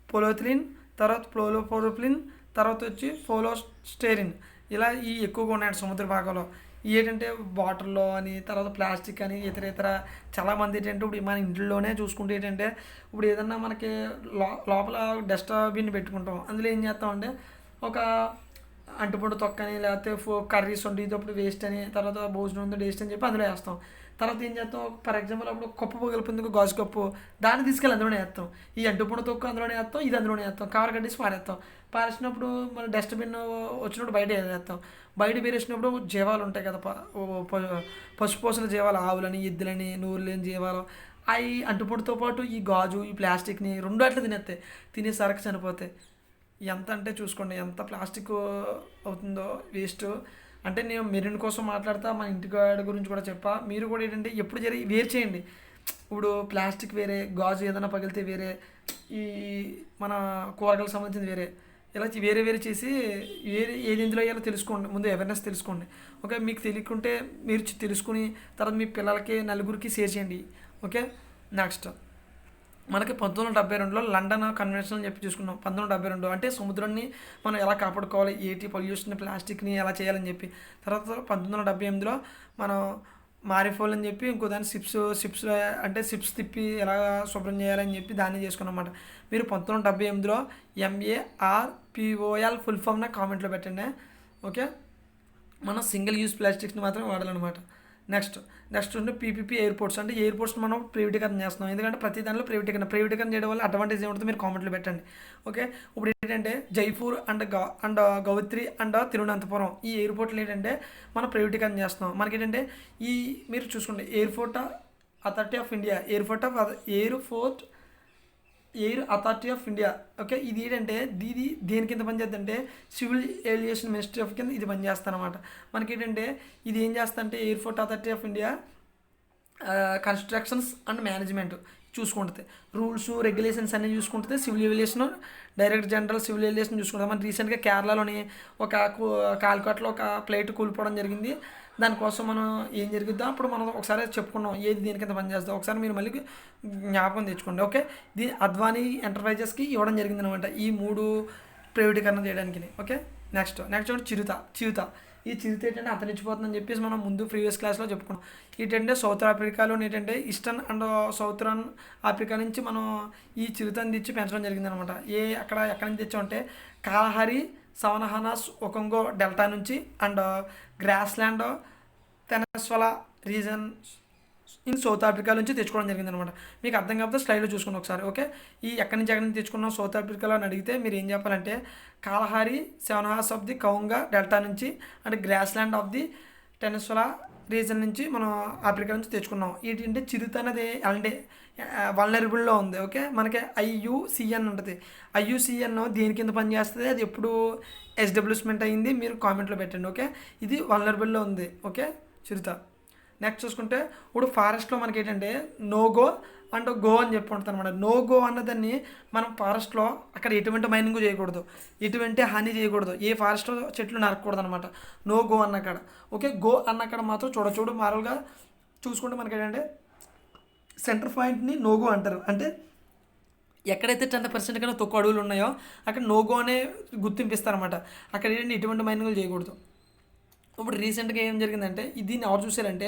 పోలోథిలిన్, తర్వాత ఫ్లోరోప్రోపిలిన్, తర్వాత వచ్చి పోలోస్టైరిన్, ఇలా ఈ ఎక్కువగా ఉన్నాయండి సముద్ర భాగంలో. ఏంటంటే బాటిల్లో అని, తర్వాత ప్లాస్టిక్ అని, ఇతర చాలామంది ఏంటంటే ఇప్పుడు మన ఇంట్లోనే చూసుకుంటే ఏంటంటే ఇప్పుడు ఏదన్నా మనకి లోపల డస్ట్బిన్ పెట్టుకుంటాం. అందులో ఏం చేస్తామంటే ఒక అంటుపండు తొక్కని, లేకపోతే కర్రీస్ వండేటప్పుడు వేస్ట్ అని, తర్వాత భోజనం ఉందో వేస్ట్ అని చెప్పి అందులో వేస్తాం. తర్వాత ఏం చేస్తాం, ఫర్ ఎగ్జాంపుల్ అప్పుడు కప్పు పగిలిపోయింది, గాజు కప్పు, దాన్ని తీసుకెళ్ళి అందులోనే వేస్తాం. ఈ అంటుపండు తొక్క అందులోనే వేస్తాం, ఇది అందులోనే వేస్తాం, కవర్ కట్టేసి పారేసినప్పుడు మన డస్ట్బిన్ వచ్చినప్పుడు బయట వేస్తాం. బయట వేరేసినప్పుడు జీవాలు ఉంటాయి కదా, పశుపోషణ జీవాలు, ఆవులని, ఎద్దులని, నూరు లేని జీవాలు, అవి అంటుపొడితో పాటు ఈ గాజు, ఈ ప్లాస్టిక్ని రెండు అట్లా తినేస్తాయి. తినేసరికి చనిపోతాయి. ఎంత అంటే చూసుకోండి ఎంత ప్లాస్టిక్ అవుతుందో వేస్ట్. అంటే నేను మెరీన్ కోసం మాట్లాడతా, మన ఇంటికాడ గురించి కూడా చెప్పా. మీరు కూడా ఏంటంటే ఎప్పుడు వేరు చేయండి. ఇప్పుడు ప్లాస్టిక్ వేరే, గాజు ఏదైనా పగిలితే వేరే, ఈ మన కూరగాయలకు సంబంధించింది వేరే, ఇలా వేరే చేసి ఏది ఎందులో అయ్యాలో తెలుసుకోండి. ముందు అవేర్నెస్ తెలుసుకోండి. ఓకే, మీకు తెలియకుంటే మీరు తెలుసుకుని తర్వాత మీ పిల్లలకి నలుగురికి షేర్ చేయండి. ఓకే, నెక్స్ట్ మనకి 1972లో లండన్ కన్వెన్షన్ అని చెప్పి చూసుకున్నాం. 1972 అంటే సముద్రాన్ని మనం ఎలా కాపాడుకోవాలి, పొల్యూషన్, ప్లాస్టిక్ని ఎలా చేయాలని చెప్పి. తర్వాత 1978లో మనం మారిఫోల్ అని చెప్పి ఇంకో దాన్ని షిప్స్ తిప్పి ఎలా శుభ్రం చేయాలని చెప్పి దాన్ని చేసుకున్నాం అన్నమాట. మీరు 1978లో MARPOL ఫుల్ ఫామ్న కామెంట్లో పెట్టండి. ఓకే, మనం సింగిల్ యూజ్ ప్లాస్టిక్స్ని మాత్రమే వాడాలన్నమాట. నెక్స్ట్ ఉంటే PPP ఎయిర్పోర్ట్స్. అంటే ఎయిర్పోర్ట్స్ మనం ప్రైవేటీకరణ చేస్తున్నాం, ఎందుకంటే ప్రతి దానిలో ప్రైవేటీకరణ చేయడం వల్ల అడ్వాంటేజ్ ఏముంటుందో మీరు కామెంట్లో పెట్టండి. ఓకే, ఇప్పుడు ఏంటంటే జైపూర్ అండ్ గౌత్రి అండ్ తిరువనంతపురం ఈ ఎయిర్పోర్ట్లు ఏంటంటే మనం ప్రైవేటీకరణ చేస్తున్నాం. మనకి ఏంటంటే మీరు చూసుకోండి, air authority of India. Okay, ఇది ఏంటంటే దేని కింద పనిచేద్దంటే సివిల్ ఏవియేషన్ మినిస్ట్రీ ఆఫ్ కింద ఇది పనిచేస్తానమాట. మనకి ఏంటంటే ఇది ఏం చేస్తా అంటే airport authority of India constructions and management చూసుకుంటుంది. రూల్స్ రెగ్యులేషన్స్ అన్నీ చూసుకుంటుంది. Civil aviation, director general civil aviation చూసుకుంటుంది. మన రీసెంట్గా కేరళలోని ఒక కాలికట్లో ఒక ఫ్లైట్ కూలిపోవడం జరిగింది. దానికోసం మనం ఏం జరిగిద్దో అప్పుడు మనం ఒకసారి చెప్పుకున్నాం ఏది దీని కింద పనిచేస్తుందో ఒకసారి మీరు మళ్ళీ జ్ఞాపకం తెచ్చుకోండి. ఓకే, అద్వానీ ఎంటర్ప్రైజెస్కి ఇవ్వడం జరిగింది అనమాట ఈ 3 ప్రైవేటీకరణ చేయడానికి. ఓకే, నెక్స్ట్ చిరుత. ఈ చిరుత ఏంటంటే అంతరించిపోతుందని చెప్పేసి మనం ముందు ప్రీవియస్ క్లాస్లో చెప్పుకున్నాం. ఏంటంటే సౌత్ ఆఫ్రికాలో ఏంటంటే ఈస్టర్న్ అండ్ సౌతర్న్ ఆఫ్రికా నుంచి మనం ఈ చిరుతని తెచ్చి పెంచడం జరిగింది అనమాట. ఎక్కడి నుంచి తెచ్చామంటే కాలహరి, సవనహానాస్, ఒకంగో డెల్టా నుంచి and grassland peninsula region in South Africa నుంచి తెచ్చుకోవడం జరిగింది అనమాట. మీకు అర్థం కాకపోతే స్లైడ్లో చూసుకుని ఒకసారి. ఓకే, ఎక్కడి నుంచి తెచ్చుకున్నాం సౌత్ ఆఫ్రికాలో అని అడిగితే మీరు ఏం చెప్పాలంటే కాలహారి, సెవెన్హాస్ ఆఫ్ ది కౌంగా డెల్టా నుంచి అండ్ గ్రాస్లాండ్ ఆఫ్ ది పెనస్వలా రీజన్ నుంచి మనం ఆఫ్రికా నుంచి తెచ్చుకున్నాం. ఏంటంటే చిరుత అనేది అంటే వల్నరబుల్లో ఉంది. ఓకే, మనకి IUCN ఉంటుంది. IUCN దేని కింద పనిచేస్తుంది, అది ఎప్పుడు ఎస్టాబ్లిష్మెంట్ అయింది మీరు కామెంట్లో పెట్టండి. ఓకే, ఇది వల్నరబుల్లో ఉంది. ఓకే, చిరుత. నెక్స్ట్ చూసుకుంటే ఇప్పుడు ఫారెస్ట్లో మనకి ఏంటంటే నోగో అండ్ గో అని చెప్పి ఉంటుంది అనమాట. నో గో అన్నదాన్ని మనం ఫారెస్ట్లో అక్కడ ఎటువంటి మైనింగ్ చేయకూడదు, ఎటువంటి హాని చేయకూడదు, ఏ ఫారెస్ట్లో చెట్లు నరకూడదు అనమాట. నో గో అన్నకాడ. ఓకే, గో అన్నకాడ మాత్రం చూడు మామూలుగా చూసుకుంటే మనకి ఏంటంటే సెంటర్ పాయింట్ని నోగో అంటారు. అంటే ఎక్కడైతే 10% కన్నా తక్కువ అడవులు ఉన్నాయో అక్కడ నోగో అనే గుర్తింపిస్తారన్నమాట. అక్కడ ఏంటంటే ఎటువంటి మైనింగ్లు చేయకూడదు. ఇప్పుడు రీసెంట్గా ఏం జరిగిందంటే దీన్ని ఎవరు చూసారంటే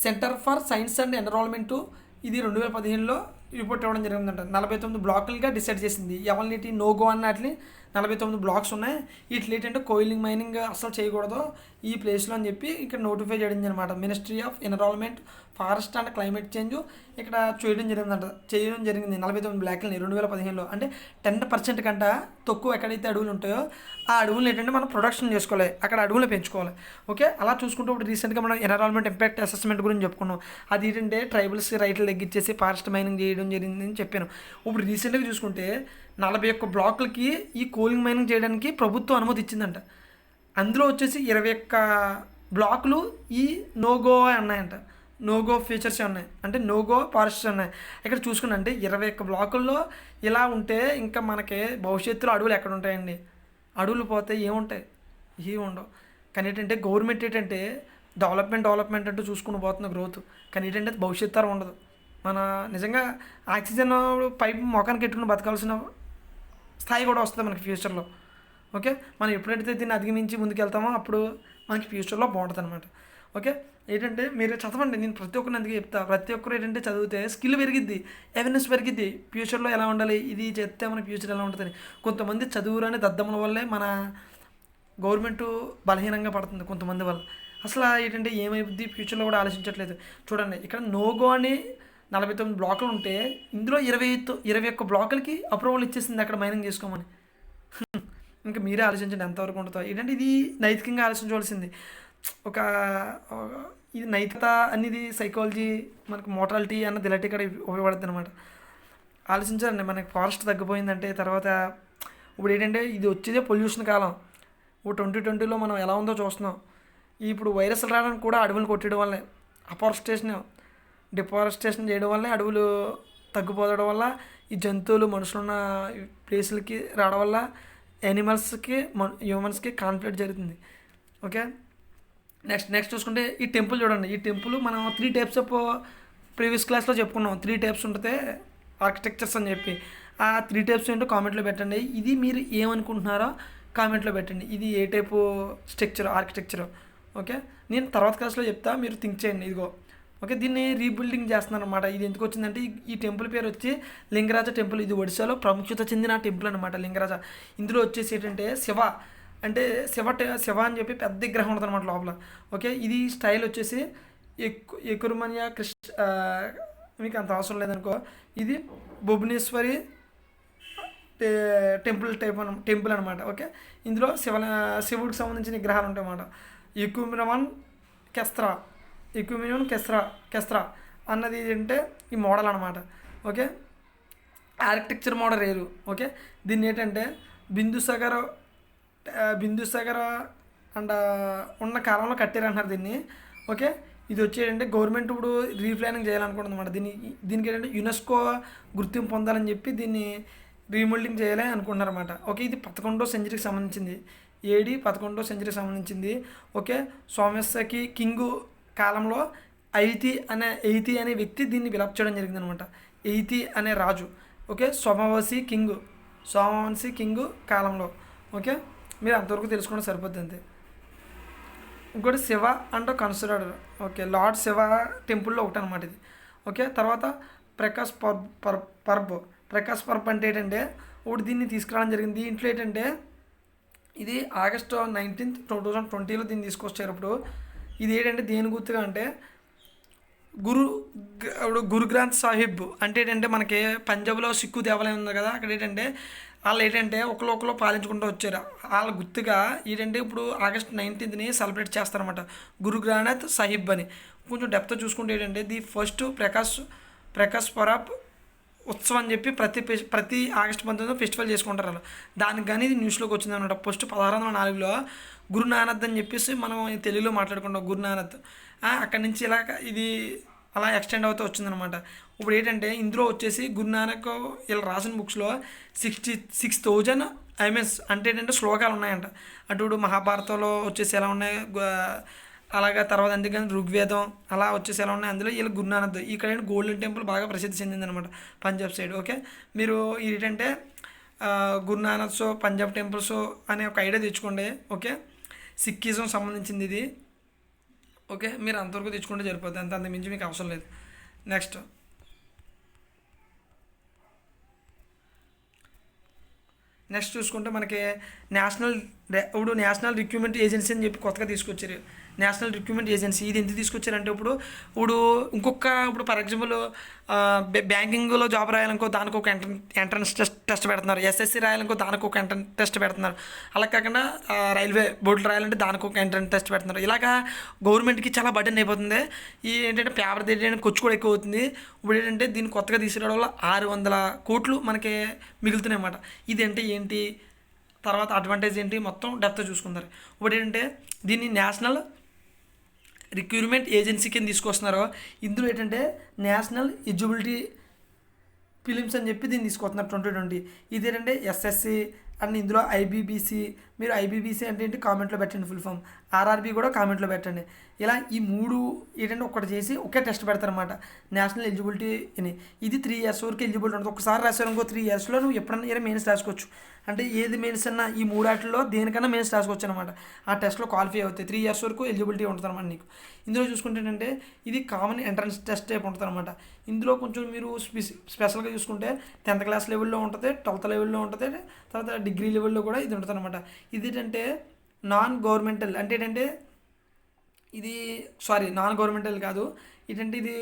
centre for science and environment ఇది 2015లో రిపోర్ట్ ఇవ్వడం జరిగిందంట. 49 బ్లాకులుగా డిసైడ్ చేసింది. ఎవరిని నోగో అన్నట్లు 49 బ్లాక్స్ ఉన్నాయి. వీటిలో ఏంటంటే కోయిలింగ్ మైనింగ్ అసలు చేయకూడదు ఈ ప్లేస్లో అని చెప్పి ఇక్కడ నోటిఫై చేయడం అనమాట. Ministry of environment, forest and climate change ఇక్కడ చేయడం జరిగింది 49 బ్లాక్లని 2015లో. అంటే 10% కంటే తక్కువ ఎక్కడైతే అడవులు ఉంటాయో ఆ అడవులు ఏంటంటే మనం ప్రొడక్షన్ చేసుకోవాలి, అక్కడ అడవులు పెంచుకోవాలి. ఓకే, అలా చూసుకుంటూ ఇప్పుడు రీసెంట్గా మనం ఎన్విరాన్మెంట్ ఇంపాక్ట్ అసెస్మెంట్ గురించి చెప్పుకున్నాం. అది ఏంటంటే ట్రైబల్స్ రైట్లు తగ్గించేసి ఫారెస్ట్ మైనింగ్ చేయడం జరిగిందని చెప్పాను. ఇప్పుడు రీసెంట్గా చూసుకుంటే 41 బ్లాకులకి ఈ కోలింగ్ మైనింగ్ చేయడానికి ప్రభుత్వం అనుమతి ఇచ్చిందంట. అందులో వచ్చేసి 21 బ్లాకులు ఈ నోగో ఉన్నాయంట. నోగో ఫీచర్స్ ఉన్నాయి, అంటే నోగో ఫారెస్ట్ ఉన్నాయి. ఇక్కడ చూసుకున్నా అంటే 21 బ్లాకుల్లో ఇలా ఉంటే ఇంకా మనకి భవిష్యత్తులో అడవులు ఎక్కడ ఉంటాయండి? అడవులు పోతే ఏముంటాయి? ఉండవు. కానీ ఏంటంటే గవర్నమెంట్ ఏంటంటే డెవలప్మెంట్ అంటూ చూసుకుని పోతున్న గ్రోత్, కానీ ఏంటంటే భవిష్యత్తు తరం ఉండదు. మన నిజంగా ఆక్సిజన్ పైప్ మొఖానికి ఎట్టుకుని బతకాల్సిన స్థాయి కూడా వస్తుంది మనకి ఫ్యూచర్లో. ఓకే, మనం ఎప్పుడైతే దీన్ని అధిగమించి ముందుకెళ్తామో అప్పుడు మనకి ఫ్యూచర్లో బాగుంటుంది అనమాట. ఓకే, ఏంటంటే మీరు చదవండి, నేను ప్రతి ఒక్కరిని అందుకే చెప్తా. ప్రతి ఒక్కరు ఏంటంటే చదివితే స్కిల్ పెరిగిద్ది, అవేర్నెస్ పెరిగిద్ది, ఫ్యూచర్లో ఎలా ఉండాలి, ఇది చెప్తే మన ఫ్యూచర్ ఎలా ఉంటుందని. కొంతమంది చదువురాని దద్దముల వల్లే మన గవర్నమెంట్ బలహీనంగా పడుతుంది కొంతమంది వల్ల. అసలు ఏంటంటే ఏమైంది ఫ్యూచర్లో కూడా ఆలోచించట్లేదు. చూడండి, ఇక్కడ నోగో అని 49 బ్లాకులు ఉంటే ఇందులో 21 బ్లాకులకి అప్రూవల్ ఇచ్చేసింది అక్కడ మైనింగ్ చేసుకోమని. ఇంకా మీరే ఆలోచించండి ఎంతవరకు ఉంటుందో. ఏంటంటే ఇది నైతికంగా ఆలోచించవలసింది. ఇది నైతికత అనేది సైకాలజీ, మనకు మోటాలిటీ అన్నది ఇలాంటి ఇక్కడ ఉపయోగపడుతుంది అనమాట. ఆలోచించాలండి, మనకి ఫారెస్ట్ తగ్గిపోయిందంటే తర్వాత ఇప్పుడు ఏంటంటే ఇది వచ్చేదే పొల్యూషన్ కాలం. ఇప్పుడు 2020లో మనం ఎలా ఉందో చూస్తున్నాం. ఇప్పుడు వైరస్లు రావడానికి కూడా అడవులు కొట్టడం వల్లే, డిఫారెస్టేషన్ చేయడం వల్లే అడవులు తగ్గిపోవడం వల్ల ఈ జంతువులు మనుషులున్న ప్లేసులకి రావడం వల్ల యానిమల్స్కి హ్యూమన్స్కి కాన్ఫ్లిక్ట్ జరుగుతుంది. ఓకే, నెక్స్ట్ చూసుకుంటే ఈ టెంపుల్ చూడండి. ఈ టెంపుల్ మనం 3 టైప్స్ ఆఫ్ ప్రీవియస్ క్లాస్లో చెప్పుకున్నాం. 3 టైప్స్ ఉంటుంది ఆర్కిటెక్చర్స్ అని చెప్పి. ఆ 3 టైప్స్ ఏంటో కామెంట్లో పెట్టండి. ఇది మీరు ఏమనుకుంటున్నారో కామెంట్లో పెట్టండి. ఇది ఏ టైపు ఆర్కిటెక్చర్. ఓకే, నేను తర్వాత క్లాస్లో చెప్తా, మీరు థింక్ చేయండి. ఇదిగో ఓకే, దీన్ని రీబిల్డింగ్ చేస్తున్నారు అనమాట. ఇది ఎందుకు వచ్చిందంటే ఈ టెంపుల్ పేరు వచ్చి లింగరాజ టెంపుల్. ఇది ఒడిశాలో ప్రాముఖ్యత చెందిన టెంపుల్ అనమాట లింగరాజ. ఇందులో వచ్చేసి ఏంటంటే శివ అని చెప్పి పెద్ద విగ్రహం ఉంటుంది అనమాట లోపల. ఓకే, ఇది స్టైల్ వచ్చేసి ఎకురుమనియా మీకు అంత అవసరం లేదనుకో. ఇది భువనేశ్వరి టెంపుల్ అనమాట. ఓకే, ఇందులో శివుడికి సంబంధించిన విగ్రహాలు ఉంటాయి అన్నమాట. ఎక్యుమినోన్ కెస్రా అన్నది ఏంటంటే ఈ మోడల్ అనమాట. ఓకే, ఆర్కిటెక్చర్ మోడల్ రేరు. ఓకే, దీన్ని ఏంటంటే బిందుసాగర్ అండ్ ఉన్న కాలంలో కట్టారంటున్నారు దీన్ని. ఓకే, ఇది వచ్చేటంటే గవర్నమెంట్ ఇప్పుడు రీప్లానింగ్ చేయాలనుకుంటుంది అనమాట. దీనికి ఏంటంటే యునెస్కో గుర్తింపు పొందాలని చెప్పి దీన్ని రీమోల్డింగ్ చేయాలి అనుకుంటున్నారన్నమాట. ఓకే, ఇది 11వ సెంచరీకి సంబంధించింది. ఏడి 11వ సెంచరీకి సంబంధించింది. ఓకే, సోమేశ్వకి కింగ్ కాలంలో ఎయితి అనే వ్యక్తి దీన్ని డెవలప్ చేయడం జరిగింది అనమాట. ఎయితి అనే రాజు. ఓకే, సోమవంశీ కింగ్ కాలంలో. ఓకే, మీరు అంతవరకు తెలుసుకోవడం సరిపోద్ది అంతే. ఇంకోటి Shiva and considered. Okay, lord Shiva టెంపుల్లో ఒకటి అనమాట ఇది. ఓకే, తర్వాత ప్రకాష్ పర్బ్ అంటే ఏంటంటే ఒకటి దీన్ని తీసుకురావడం జరిగింది. దీంట్లో ఏంటంటే ఇది ఆగస్టు 19, 2020లో దీన్ని తీసుకొచ్చారు. ఇప్పుడు ఇది ఏంటంటే దేని గుర్తుగా అంటే గురు గ్రంథ్ సాహిబ్ అంటే ఏంటంటే మనకి పంజాబ్లో సిక్కు దేవాలయం ఉంది కదా, అక్కడ ఏంటంటే వాళ్ళు ఏంటంటే ఒకరు పాలించుకుంటూ వచ్చారు. వాళ్ళ గుర్తుగా ఏంటంటే ఇప్పుడు ఆగస్ట్ 19ని సెలబ్రేట్ చేస్తారన్నమాట, గురు గ్రంథ్ సాహిబ్ అని. కొంచెం డెప్త్ చూసుకుంటే ఏంటంటే ది ఫస్ట్ ప్రకాష్ పరబ్ ఉత్సవం అని చెప్పి ప్రతి ఆగస్టు 19 ఫెస్టివల్ చేసుకుంటారు వాళ్ళు. దానికి కానీ ఇది న్యూస్లోకి వచ్చింది అనమాట. ఫస్ట్ 1604లో గురునానక్ అని చెప్పేసి మనం తెలుగులో మాట్లాడుకుంటాం, గురునానక్. అక్కడి నుంచి ఇలా ఇది అలా ఎక్స్టెండ్ అవుతూ వచ్చిందనమాట. ఇప్పుడు ఏంటంటే ఇందులో వచ్చేసి గురునానక్ ఇలా రాసిన బుక్స్లో 66,000 ఐమీన్స్ అంటే ఏంటంటే శ్లోకాలు ఉన్నాయంట. అటు ఇప్పుడు మహాభారతంలో వచ్చేసి ఎలా ఉన్నాయి, అలాగా తర్వాత అందుకని ఋగ్వేదం అలా వచ్చేసి ఎలా ఉన్నాయి, అందులో వీళ్ళు గురునానక్. ఇక్కడ ఏంటి గోల్డెన్ టెంపుల్ బాగా ప్రసిద్ధి చెందింది అనమాట పంజాబ్ సైడ్. ఓకే, మీరు ఏంటంటే గురునానక్ పంజాబ్ టెంపుల్స్ అనే ఒక ఐడియా తెచ్చుకోండి. ఓకే, సిక్కిజం సంబంధించింది ఇది. ఓకే, మీరు అంతవరకు తెచ్చుకుంటే సరిపోతుంది, అంత మించి మీకు అవసరం లేదు. నెక్స్ట్ చూసుకుంటే మనకి నేషనల్ రిక్రూట్మెంట్ ఏజెన్సీ అని చెప్పి కొత్తగా తీసుకొచ్చారు. నేషనల్ రిక్రూట్మెంట్ ఏజెన్సీ ఇది ఎందుకు తీసుకొచ్చారంటే ఇప్పుడు ఫర్ ఎగ్జాంపుల్ బ్యాంకింగ్లో జాబ్ రాయాలనుకో దానికి ఒక ఎంట్రన్స్ టెస్ట్ పెడుతున్నారు. ఎస్ఎస్సి రాయాలనుకో దానికి ఒక ఎంట్రన్స్ టెస్ట్ పెడుతున్నారు. అలా కాకుండా రైల్వే బోర్డులు రాయాలంటే దానికి ఒక ఎంట్రన్స్ టెస్ట్ పెడుతున్నారు. ఇలాగా గవర్నమెంట్కి చాలా బర్డెన్ అయిపోతుంది. ఈ ఏంటంటే పేపర్ తీయడానికి ఖర్చు కూడా ఎక్కువ అవుతుంది. ఇప్పుడు ఏంటంటే దీన్ని కొత్తగా తీసుకురావడం వల్ల 600 కోట్లు మనకి మిగులుతున్నాయి అన్నమాట. ఇది అంటే ఏంటి, తర్వాత అడ్వాంటేజ్ ఏంటి, మొత్తం డెప్త్ చూసుకుంటారు. ఇప్పుడు ఏంటంటే దీన్ని నేషనల్ రిక్రూట్మెంట్ ఏజెన్సీ కింద తీసుకొస్తున్నారు. ఇందులో ఏంటంటే నేషనల్ ఎలిజిబిలిటీ ఫిలిమ్స్ అని చెప్పి దీన్ని తీసుకొస్తున్నారు 2020. ఇది ఏంటంటే ఎస్ఎస్సి అండ్ ఇందులో ఐబీబీసీ. మీరు ఐబీబీసీ అంటే ఏంటి కామెంట్లో పెట్టండి, ఫుల్ ఫామ్. ఆర్ఆర్బీ కూడా కామెంట్లో పెట్టండి. ఇలా ఈ 3 ఏంటంటే ఒకటి చేసి ఒకే టెస్ట్ పెడతారనమాట, నేషనల్ ఎలిజిబిలిటీ అని. ఇది 3 years వరకు ఎలిజిబిలిటీ ఉంటుంది. ఒకసారి రాశారు ఇంకో 3 yearsలో నువ్వు ఎప్పుడన్నా మెయిన్స్ రాసుకోవచ్చు. అంటే ఏది మెయిన్స్ అన్నా ఈ 3 వాటిల్లో దేనికన్నా మెయిన్స్ రాసుకోవచ్చు అనమాట. ఆ టెస్ట్లో క్వాలిఫై అవుతాయి. 3 years వరకు ఎలిజిబిలిటీ ఉంటుంది అనమాట నీకు. ఇందులో చూసుకుంటే ఏంటంటే ఇది కామన్ ఎంట్రన్స్ టెస్ట్ టైప్ ఉంటుంది అనమాట. ఇందులో కొంచెం మీరు స్పెషల్గా చూసుకుంటే 10th క్లాస్ లెవెల్లో ఉంటుంది, 12th లెవెల్లో ఉంటుంది, తర్వాత డిగ్రీ లెవెల్లో కూడా ఇది ఉంటుంది అనమాట. ఇది ఏంటంటే నాన్ గవర్నమెంటల్ అంటే ఏంటంటే నాన్ గవర్నమెంటల్ కాదు. ఏంటంటే ఇది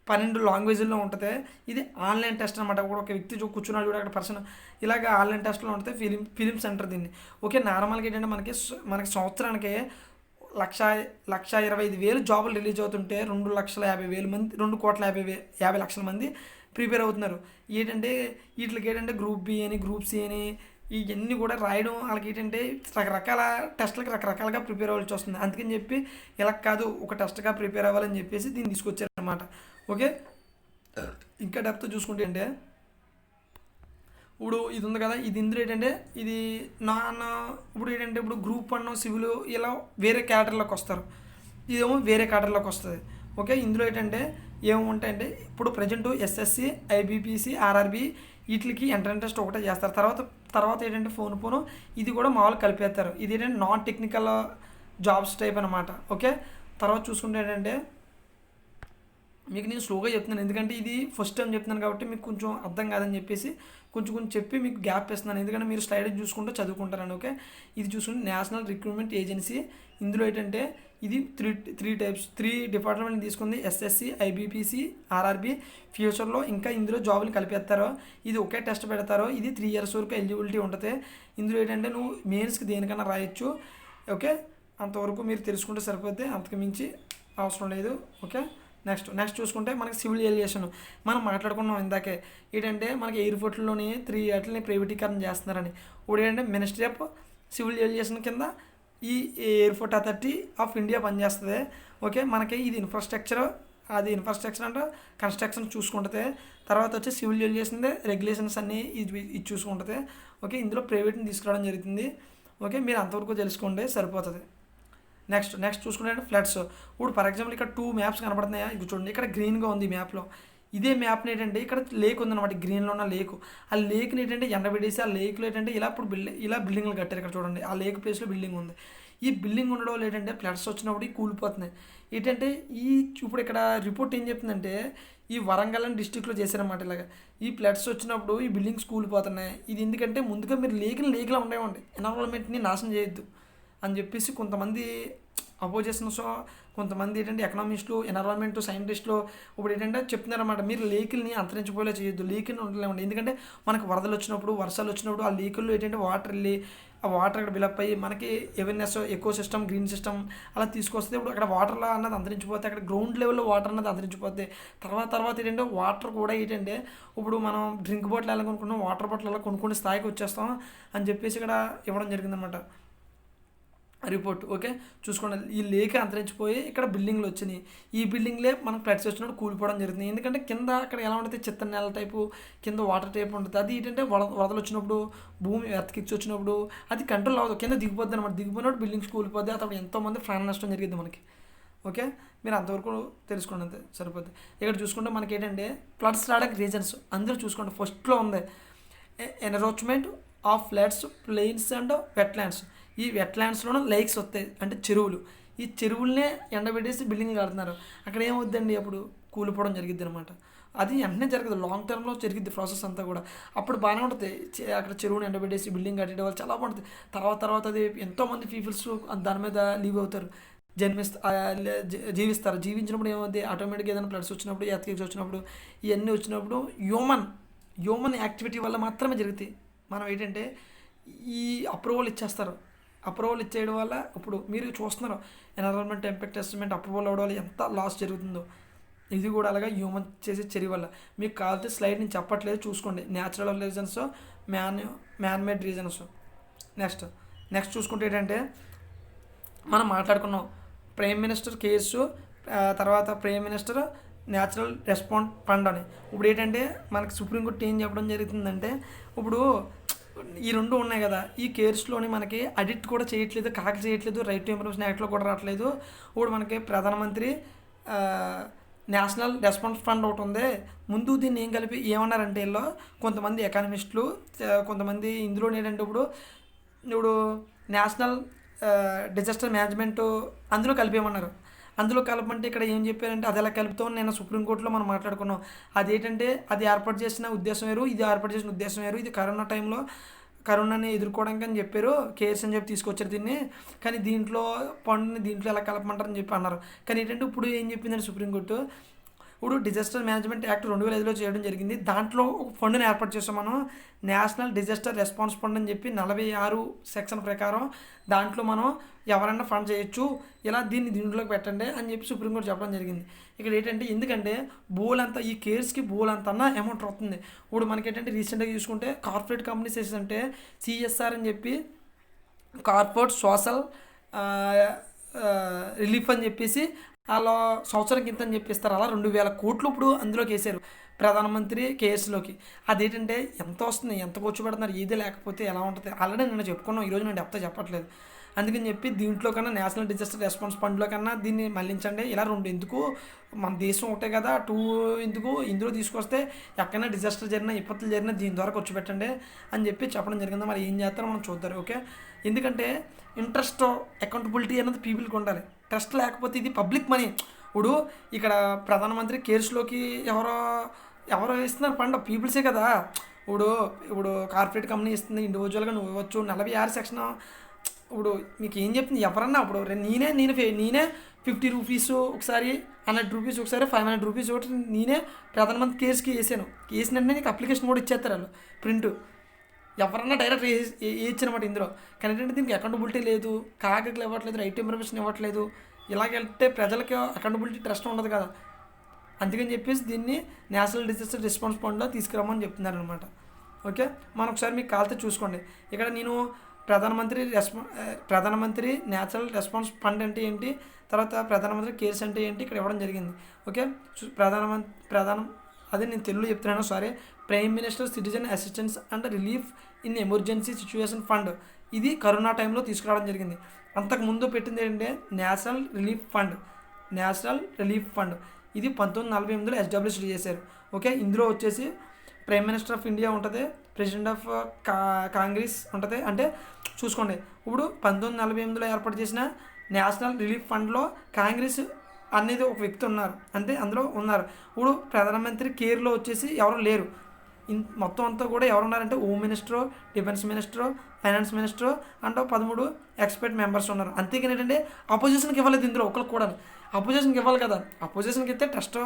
12 లాంగ్వేజ్ల్లో ఉంటుంది. ఇది ఆన్లైన్ టెస్ట్ అనమాట. ఒక వ్యక్తి కూర్చున్నాడు చూడ అక్కడ పర్సన్, ఇలాగ ఆన్లైన్ టెస్ట్లో ఉంటుంది. ఫిలిం సెంటర్ దీన్ని. ఓకే, నార్మల్గా ఏంటంటే మనకి సంవత్సరానికి 1,25,000 జాబులు రిలీజ్ అవుతుంటే 2,50,000 మంది, 2,50,00,000 మంది ప్రిపేర్ అవుతున్నారు. ఏంటంటే వీటికి ఏంటంటే గ్రూప్ బి అని, గ్రూప్ సి అని ఇవన్నీ కూడా రాయడం వాళ్ళకి ఏంటంటే రకరకాల టెస్ట్లకి రకరకాలుగా ప్రిపేర్ అవ్వాల్సి వస్తుంది. అందుకని చెప్పి ఇలా కాదు, ఒక టెస్ట్గా ప్రిపేర్ అవ్వాలని చెప్పేసి దీన్ని తీసుకొచ్చారనమాట. ఓకే, ఇంకా డెప్త్ చూసుకుంటే అంటే ఇప్పుడు ఇది ఉంది కదా, ఇది ఇందులో ఏంటంటే ఇది ఇప్పుడు ఏంటంటే ఇప్పుడు గ్రూప్ 1 సివిల్ ఇలా వేరే క్యాటర్లోకి వస్తారు, ఇదేమో వేరే క్యాటర్లోకి వస్తుంది. ఓకే, ఇందులో ఏంటంటే ఏముంటాయంటే ఇప్పుడు ప్రజెంట్ ఎస్ఎస్సి, ఐబీపీసీ, ఆర్ఆర్బీ వీటికి ఎంట్రన్స్ టెస్ట్ ఒకటే చేస్తారు. తర్వాత ఏంటంటే ఫోన్ ఇది కూడా మామూలు కలిపేస్తారు. ఇది ఏంటంటే నాన్ టెక్నికల్ జాబ్స్ టైప్ అనమాట. ఓకే, తర్వాత చూసుకుంటే ఏంటంటే మీకు నేను స్లోగా చెప్తున్నాను, ఎందుకంటే ఇది ఫస్ట్ టైం చెప్తున్నాను కాబట్టి మీకు కొంచెం అర్థం కాదని చెప్పేసి కొంచెం చెప్పి మీకు గ్యాప్ ఇస్తున్నాను, ఎందుకంటే మీరు స్లైడ్ చూసుకుంటూ చదువుకుంటారని. ఓకే, ఇది చూసుకుంటే నేషనల్ రిక్రూట్మెంట్ ఏజెన్సీ. ఇందులో ఏంటంటే ఇది 3 డిపార్ట్మెంట్ తీసుకుంది, ఎస్ఎస్సి, ఐబీపీసీ, ఆర్ఆర్బీ. ఫ్యూచర్లో ఇంకా ఇందులో జాబులు కలిపేస్తారో, ఇది ఒకే టెస్ట్ పెడతారో. ఇది 3 years వరకు ఎలిజిబిలిటీ ఉంటుంది. ఇందులో ఏంటంటే నువ్వు మెయిన్స్కి దేనికన్నా రాయొచ్చు. ఓకే, అంతవరకు మీరు తెలుసుకుంటే సరిపోతే, అంతకు మించి అవసరం లేదు. ఓకే, నెక్స్ట్ చూసుకుంటే మనకి సివిల్ ఏవియేషన్ మనం మాట్లాడుకున్నాం ఇందాకే. ఏంటంటే మనకి ఎయిర్పోర్ట్లోని 3 వాటిని ప్రైవేటీకరణ చేస్తున్నారని. ఇప్పుడు ఏంటంటే మినిస్ట్రీ ఆఫ్ సివిల్ ఏవియేషన్ కింద ఈ ఎయిర్పోర్ట్ అథారిటీ ఆఫ్ ఇండియా పనిచేస్తుంది. ఓకే, మనకి ఇది ఇన్ఫ్రాస్ట్రక్చర్, అది ఇన్ఫ్రాస్ట్రక్చర్ అంటే కన్స్ట్రక్షన్ చూసుకుంటుంది. తర్వాత వచ్చి సివిల్ ఏవియేషన్ రెగ్యులేషన్స్ అన్నీ ఇది చూసుకుంటుంది. ఓకే, ఇందులో ప్రైవేట్ని తీసుకురావడం జరుగుతుంది. ఓకే, మీరు అంతవరకు తెలుసుకోండి సరిపోతుంది. నెక్స్ట్ చూసుకుంటే ఫ్లడ్స్. ఇప్పుడు ఫర్ ఎగ్జాంపుల్ ఇక్కడ 2 మ్యాప్స్ కనపడుతున్నాయా, ఇది చూడండి ఇక్కడ గ్రీన్గా ఉంది ఈ మ్యాప్లో. ఇదే మ్యాప్ని ఏంటంటే ఇక్కడ లేక్ ఉందన్నమాట, గ్రీన్లో ఉన్న లేకు. ఆ లేక్ని ఏంటంటే ఎండబెట్టేసి ఆ లేక్లో ఏంటంటే ఇలా ఇప్పుడు ఇలా బిల్డింగ్లు కట్టారు. ఇక్కడ చూడండి ఆ లేక్ ప్లేస్లో బిల్డింగ్ ఉంది. ఈ బిల్డింగ్ ఉండడం వల్ల ఏంటంటే ఫ్లడ్స్ వచ్చినప్పుడు కూలిపోతున్నాయి. ఏంటంటే ఇప్పుడు ఇక్కడ రిపోర్ట్ ఏం చెప్తుందంటే ఈ వరంగల్ అని డిస్టిక్లో చేశారన్నమాట. ఇలాగ ఈ ఫ్లడ్స్ వచ్చినప్పుడు ఈ బిల్డింగ్స్ కూలిపోతున్నాయి. ఇది ఎందుకంటే ముందుగా మీరు లేక్లా ఉండేవండి, ఎన్విరాన్మెంట్ని నాశనం చేయొద్దు అని చెప్పేసి కొంతమంది అపోజిషన్స్, కొంతమంది ఏంటంటే ఎకనామిస్టులు, ఎన్విరాన్మెంట్ సైంటిస్టులు ఇప్పుడు ఏంటంటే చెప్తున్నారన్నమాట, మీరు లేకుల్ని అంతరించిపోయేలా చేయొద్దు, లేకుని ఉండలేమండి. ఎందుకంటే మనకు వరదలు వచ్చినప్పుడు, వర్షాలు వచ్చినప్పుడు ఆ లేకుల్లో ఏంటంటే వాటర్ వెళ్ళి ఆ వాటర్ అక్కడ బిలప్ అయ్యి మనకి awareness, eco system, green system అలా తీసుకొస్తే ఇప్పుడు అక్కడ వాటర్లో అన్నది అంతరించిపోతే, అక్కడ గ్రౌండ్ లెవెల్లో వాటర్ అన్నది అంతరించిపోతే తర్వాత ఏంటంటే వాటర్ కూడా ఏంటంటే ఇప్పుడు మనం డ్రింక్ బాటిల్ ఎలా కొనుక్కున్నాం, వాటర్ బాటిల్ ఎలా కొనుక్కునే స్థాయికి వచ్చేస్తాం అని చెప్పేసి ఇక్కడ ఇవ్వడం జరిగిందన్నమాట రిపోర్ట్. ఓకే, చూసుకోండి ఈ లేక్ అంతరించిపోయి ఇక్కడ బిల్డింగ్లు వచ్చినాయి. ఈ బిల్డింగ్లే మనకు ఫ్లడ్స్ వచ్చినప్పుడు కూలిపోవడం జరుగుతుంది. ఎందుకంటే కింద అక్కడ ఎలా ఉంటుంది, చిత్త నేల టైపు కింద వాటర్ టైప్ ఉంటుంది. అది ఏంటంటే వరదలు వచ్చినప్పుడు, భూమి ఎర్త్క్వేక్స్ వచ్చినప్పుడు అది కంట్రోల్ అవ్వదు, కింద దిగిపోద్ది అనమాట. దిగిపోయినప్పుడు బిల్డింగ్స్ కూలిపోద్ది, అప్పుడు ఎంతోమంది ప్రాణ నష్టం జరిగింది మనకి. ఓకే, మీరు అంతవరకు తెలుసుకోండి, అంతే సరిపోద్ది. ఇక్కడ చూసుకుంటే మనకి ఏంటంటే ఫ్లడ్స్ రావడానికి రీజన్స్ అందరూ చూసుకోండి. ఫస్ట్లో ఉంది encroachment of floods, plains and wetlands. ఈ వెట్లాండ్స్లోనూ లేక్స్ వస్తాయి అంటే చెరువులు. ఈ చెరువులనే ఎండబెట్టేసి బిల్డింగ్ కడుతున్నారు. అక్కడ ఏమవుద్దండి, అప్పుడు కూలిపోవడం జరిగిద్ది అనమాట. అది వెంటనే జరగదు, లాంగ్ టర్మ్లో జరిగిద్ది ప్రాసెస్ అంతా కూడా. అప్పుడు బాగానే ఉంటుంది, అక్కడ చెరువుని ఎండబెట్టేసి బిల్డింగ్ కట్టడం వల్ల చాలా బాగుంటుంది. తర్వాత అది ఎంతోమంది పీపుల్స్ దాని మీద లీవ్ అవుతారు, జీవిస్తారు. జీవించినప్పుడు ఏమవుతుంది, ఆటోమేటిక్గా ఏదైనా ఫ్లడ్స్ వచ్చినప్పుడు, ఎర్త్క్వేక్స్ వచ్చినప్పుడు, ఇవన్నీ వచ్చినప్పుడు హ్యూమన్ యాక్టివిటీ వల్ల మాత్రమే జరుగుతాయి. మనం ఏంటంటే ఈ అప్రూవల్ ఇచ్చేస్తారు. అప్రూవల్ ఇచ్చేయడం వల్ల ఇప్పుడు మీరు చూస్తున్నారు ఎన్విరాన్మెంట్ ఇంపాక్ట్ అసెస్మెంట్ అప్రూవల్ అవ్వడం వల్ల ఎంత లాస్ జరుగుతుందో. ఇది కూడా అలాగా హ్యూమన్ చేసే చర్య వల్ల. మీకు కావాల్సిన స్లైడ్ నేను చెప్పట్లేదు, చూసుకోండి. Natural reasons, man-made reasons. Next చూసుకుంటే ఏంటంటే మనం మాట్లాడుకున్నాం ప్రైమ్ మినిస్టర్ కేసు, తర్వాత prime minister natural response fund అని. ఇప్పుడు ఏంటంటే మనకి సుప్రీంకోర్టు ఏం చెప్పడం జరుగుతుందంటే ఇప్పుడు ఈ 2 ఉన్నాయి కదా, ఈ కేర్స్లోని మనకి అడిక్ట్ కూడా చేయట్లేదు, కరెక్ట్ చేయట్లేదు, రైట్ టు ఇన్ఫర్మేషన్ యాక్ట్లో కూడా రావట్లేదు. ఇప్పుడు మనకి ప్రధానమంత్రి నేషనల్ రెస్పాన్స్ ఫండ్ ఒకటి ఉంది. ముందు దీన్ని ఏం కలిపి ఏమన్నారంటే వీళ్ళు కొంతమంది ఎకానమిస్టులు, కొంతమంది ఇందులో ఏంటంటే ఇప్పుడు నేషనల్ డిజాస్టర్ మేనేజ్మెంట్ అందులో కలిపేయమన్నారు. అందులో కలపమంటే ఇక్కడ ఏం చెప్పారంటే అది ఎలా కలుపుతాం నేను సుప్రీంకోర్టులో మనం మాట్లాడుకున్నాం. అదేంటంటే అది ఏర్పాటు చేసిన ఉద్దేశం వేరు, ఇది ఏర్పాటు చేసిన ఉద్దేశం వేరు. ఇది కరోనా టైంలో కరోనాని ఎదుర్కోవడానికి అని చెప్పారు, కేర్స్ అని చెప్పి తీసుకొచ్చారు దీన్ని. కానీ దీంట్లో దీంట్లో ఎలా కలపమంటారని చెప్పి అన్నారు. కానీ ఏంటంటే ఇప్పుడు ఏం చెప్పిందంటే సుప్రీంకోర్టు, ఇప్పుడు డిజాస్టర్ మేనేజ్మెంట్ యాక్ట్ 2005లో చేయడం జరిగింది. దాంట్లో ఒక ఫండ్ని ఏర్పాటు చేస్తాం మనం, నేషనల్ డిజాస్టర్ రెస్పాన్స్ ఫండ్ అని చెప్పి 46 సెక్షన్ ప్రకారం దాంట్లో మనం ఎవరైనా ఫండ్ చేయొచ్చు, ఇలా దీంట్లోకి పెట్టండి అని చెప్పి సుప్రీంకోర్టు చెప్పడం జరిగింది. ఇక్కడ ఏంటంటే ఎందుకంటే బోలంతా ఈ కేర్స్కి బోలంతా అమౌంట్ వస్తుంది. ఇప్పుడు మనకి ఏంటంటే రీసెంట్గా చూసుకుంటే కార్పొరేట్ కంపెనీస్ అంటే సిఎస్ఆర్ అని చెప్పి కార్పొరేట్ సోషల్ రిలీఫ్ అని చెప్పేసి అలా సంవత్సరం కింద అని చెప్పిస్తారు. అలా 2000 కోట్లు ఇప్పుడు అందులోకి వేసారు ప్రధానమంత్రి కేసులోకి. అదేంటంటే ఎంత వస్తుంది, ఎంత ఖర్చు పెడుతున్నారు, ఏది లేకపోతే ఎలా ఉంటుంది. ఆల్రెడీ నేను చెప్పుకున్నాను, ఈరోజు నేను డెప్త్ చెప్పట్లేదు. అందుకని చెప్పి దీంట్లో కన్నా నేషనల్ డిజాస్టర్ రెస్పాన్స్ ఫండ్లో కన్నా దీన్ని మళ్ళించండి. ఇలా 2 ఎందుకు, మన దేశం ఒకటే కదా, 2 ఎందుకు, ఇందులో తీసుకొస్తే ఎక్కడైనా డిజాస్టర్ జరిగినా, విపత్తులు జరిగినా దీని ద్వారా ఖర్చు పెట్టండి అని చెప్పి చెప్పడం జరిగింది. మరి ఏం చేస్తారో మనం చూద్దాం. ఓకే, ఎందుకంటే ఇంట్రెస్ట్, అకౌంటబిలిటీ అనేది పీపుల్కి ఉండాలి. ట్రస్ట్ లేకపోతే ఇది పబ్లిక్ మనీ. ఇప్పుడు ఇక్కడ ప్రధానమంత్రి కేర్స్లోకి ఎవరో ఇస్తున్నారు ఫండ్, పీపుల్సే కదా. ఇప్పుడు కార్పొరేట్ కంపెనీ ఇస్తుంది, ఇండివిజువల్గా నువ్వు ఇవ్వచ్చు. 46 సెక్షన్ ఇప్పుడు మీకు ఏం చెప్తుంది, ఎవరన్నా ఇప్పుడు నేనే 50 రూపీస్ ఒకసారి, 100 రూపీస్ ఒకసారి, 500 రూపీస్ ఒకటి నేనే ప్రధానమంత్రి కేర్స్కి వేసినట్టే నీకు అప్లికేషన్ కూడా ఇచ్చేస్తారు వాళ్ళు ప్రింట్. ఎవరన్నా డైరెక్ట్ ఇచ్చినమాట ఇందులో. కానీ ఏంటంటే దీనికి అకౌంటబిలిటీ లేదు, కాగట్లు ఇవ్వట్లేదు, రైట్ ఇన్ఫర్మేషన్ ఇవ్వట్లేదు. ఇలాగెళ్తే ప్రజలకి అకౌంటబిలిటీ ట్రస్ట్ ఉండదు కదా. అందుకని చెప్పేసి దీన్ని నేషనల్ డిజాస్టర్ రెస్పాన్స్ ఫండ్లో తీసుకురామని చెప్తున్నారు అనమాట. ఓకే, మనం ఒకసారి మీకు కాల్తో చూసుకోండి. ఇక్కడ నేను ప్రధానమంత్రి న్యాచురల్ రెస్పాన్స్ ఫండ్ అంటే ఏంటి, తర్వాత ప్రధానమంత్రి కేర్స్ అంటే ఏంటి ఇక్కడ ఇవ్వడం జరిగింది. ఓకే, ప్రధానం అదే నేను తెలుగులో చెప్తున్నాను, sorry. Prime minister citizen assistance and relief in emergency situation fund, ఇది కరోనా టైంలో తీసుకురావడం జరిగింది. అంతకుముందు పెట్టింది ఏంటంటే నేషనల్ రిలీఫ్ ఫండ్, ఇది 1948లో ఎస్టాబ్లిష్ చేశారు. ఓకే, ఇందులో వచ్చేసి ప్రైమ్ మినిస్టర్ ఆఫ్ ఇండియా ఉంటుంది, ప్రెసిడెంట్ ఆఫ్ కాంగ్రెస్ ఉంటుంది. అంటే చూసుకోండి, ఇప్పుడు 1948లో ఏర్పాటు చేసిన నేషనల్ రిలీఫ్ ఫండ్లో కాంగ్రెస్ అనేది ఒక వ్యక్తి ఉన్నారు, అంటే అందులో ఉన్నారు. ఇప్పుడు ప్రధానమంత్రి కేర్లో వచ్చేసి ఎవరు లేరు. మొత్తం అంతా కూడా ఎవరు ఉన్నారంటే home minister, defence minister, finance minister and 13 expert members ఉన్నారు. అంతేకాని ఏంటంటే అపోజిషన్కి ఇవ్వలేదు, ఇందులో ఒకరికి కూడా. అపోజిషన్కి ఇవ్వాలి కదా, అపోజిషన్కి ఇస్తే ట్రస్ట్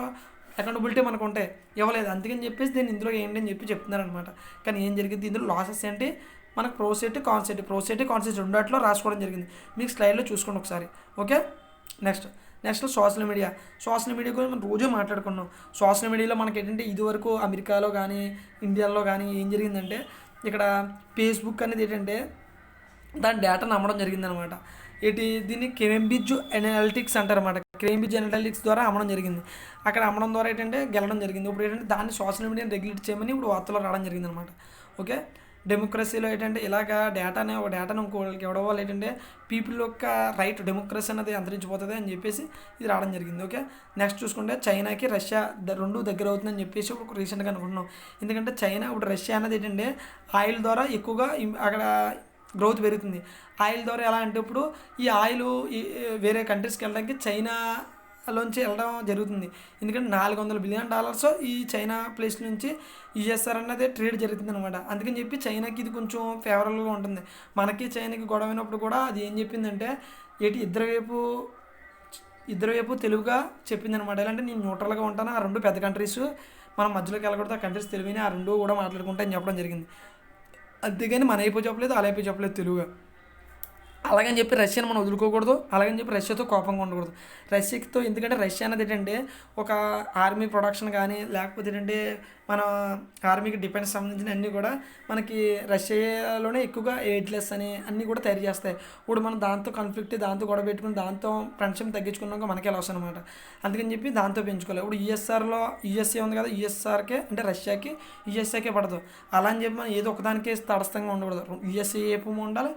అకౌంటబిలిటీ మనకు ఉంటాయి, ఇవ్వలేదు. అందుకని చెప్పేసి దీన్ని ఇందులో ఏంటి అని చెప్తున్నారనమాట. కానీ ఏం జరిగింది ఇందులో లాసెస్ ఏంటి, మనకు ప్రోసెట్ కాన్సెప్ట్ రెండాట్లో రాసుకోవడం జరిగింది. మీకు స్లైడ్లో చూసుకోండి ఒకసారి. ఓకే, నెక్స్ట్ సోషల్ మీడియా గురించి మనం రోజు మాట్లాడుకున్నాం. సోషల్ మీడియాలో మనకి ఏంటంటే ఇదివరకు అమెరికాలో కానీ ఇండియాలో కానీ ఏం జరిగిందంటే, ఇక్కడ ఫేస్బుక్ అనేది ఏంటంటే దాని డేటాను అమ్మడం జరిగిందనమాట. దీన్ని కేంబ్రిడ్జ్ అనలిటిక్స్ అంటారన్నమాట. కేంబ్రిడ్జ్ అనలిటిక్స్ ద్వారా అమ్మడం జరిగింది. అక్కడ అమ్మడం ద్వారా ఏంటంటే గెలడం జరిగింది. ఇప్పుడు ఏంటంటే దాన్ని సోషల్ మీడియాని రెగ్యులేట్ చేయమని ఇప్పుడు వార్తలో రావడం జరిగింది అనమాట. ఓకే, డెమోక్రసీలో ఏంటంటే ఇలాగా డేటాను ఇంకోళ్ళకి ఇవ్వడం వల్ల ఏంటంటే పీపుల్ యొక్క రైట్, డెమోక్రసీ అనేది అంతరించిపోతుంది అని చెప్పేసి ఇది రావడం జరిగింది. ఓకే, నెక్స్ట్ చూసుకుంటే చైనాకి రష్యా రెండు దగ్గర అవుతుందని చెప్పేసి ఇప్పుడు రీసెంట్గా అనుకుంటున్నాం. ఎందుకంటే చైనా ఇప్పుడు రష్యా అనేది ఏంటంటే ఆయిల్ ద్వారా ఎక్కువగా అక్కడ గ్రోత్ పెరుగుతుంది. ఆయిల్ ద్వారా ఎలా అంటే ఇప్పుడు ఈ ఆయిల్ వేరే కంట్రీస్కి వెళ్ళడానికి చైనాలోంచి వెళ్ళడం జరుగుతుంది. ఎందుకంటే $400 బిలియన్ ఈ చైనా ప్లేస్ నుంచి యుఎస్ఆర్ అన్నది ట్రేడ్ జరుగుతుంది అనమాట. అందుకని చెప్పి చైనాకి ఇది కొంచెం ఫేవరబుల్గా ఉంటుంది. మనకి చైనాకి గొడవ అయినప్పుడు కూడా అది ఏం చెప్పిందంటే ఇద్దరు వైపు తెలుగుగా చెప్పిందనమాట. ఎలా అంటే నేను న్యూట్రల్గా ఉంటాను, ఆ రెండు పెద్ద కంట్రీస్ మనం మధ్యలోకి వెళ్ళకూడదు, ఆ కంట్రీస్ తెలుగుని ఆ రెండు కూడా మాట్లాడుకుంటాయని చెప్పడం జరిగింది. అంతేగాని మన అయిపోయి చెప్పలేదు, అలా అయిపోయి చెప్పలేదు తెలుగుగా. అలాగని చెప్పి రష్యాని మనం వదులుకోకూడదు, అలాగని చెప్పి రష్యాతో కోపంగా ఉండకూడదు. రష్యాతో ఎందుకంటే రష్యా అనేది ఏంటంటే ఒక ఆర్మీ ప్రొడక్షన్ కానీ లేకపోతే ఏంటంటే మన ఆర్మీకి డిఫెన్స్ సంబంధించిన అన్నీ కూడా మనకి రష్యాలోనే ఎక్కువగా ఎయిడ్లెస్ అని అన్నీ కూడా తయారు చేస్తాయి. ఇప్పుడు మనం దాంతో దాంతో గొడవ పెట్టుకుని దాంతో ఫ్రెండ్షిప్ తగ్గించుకున్నాక మనకే లాస్ అనమాట. అందుకని చెప్పి దాంతో పెంచుకోవాలి. ఇప్పుడు యుఎస్ఏ ఉంది కదా, యుఎస్ఆర్కే అంటే రష్యాకి యుఎస్ఏకే పడదు. అలా అని చెప్పి మనం ఏదో ఒకదానికే తటస్థంగా ఉండకూడదు. యుఎస్ఏ వైపు ఉండాలి,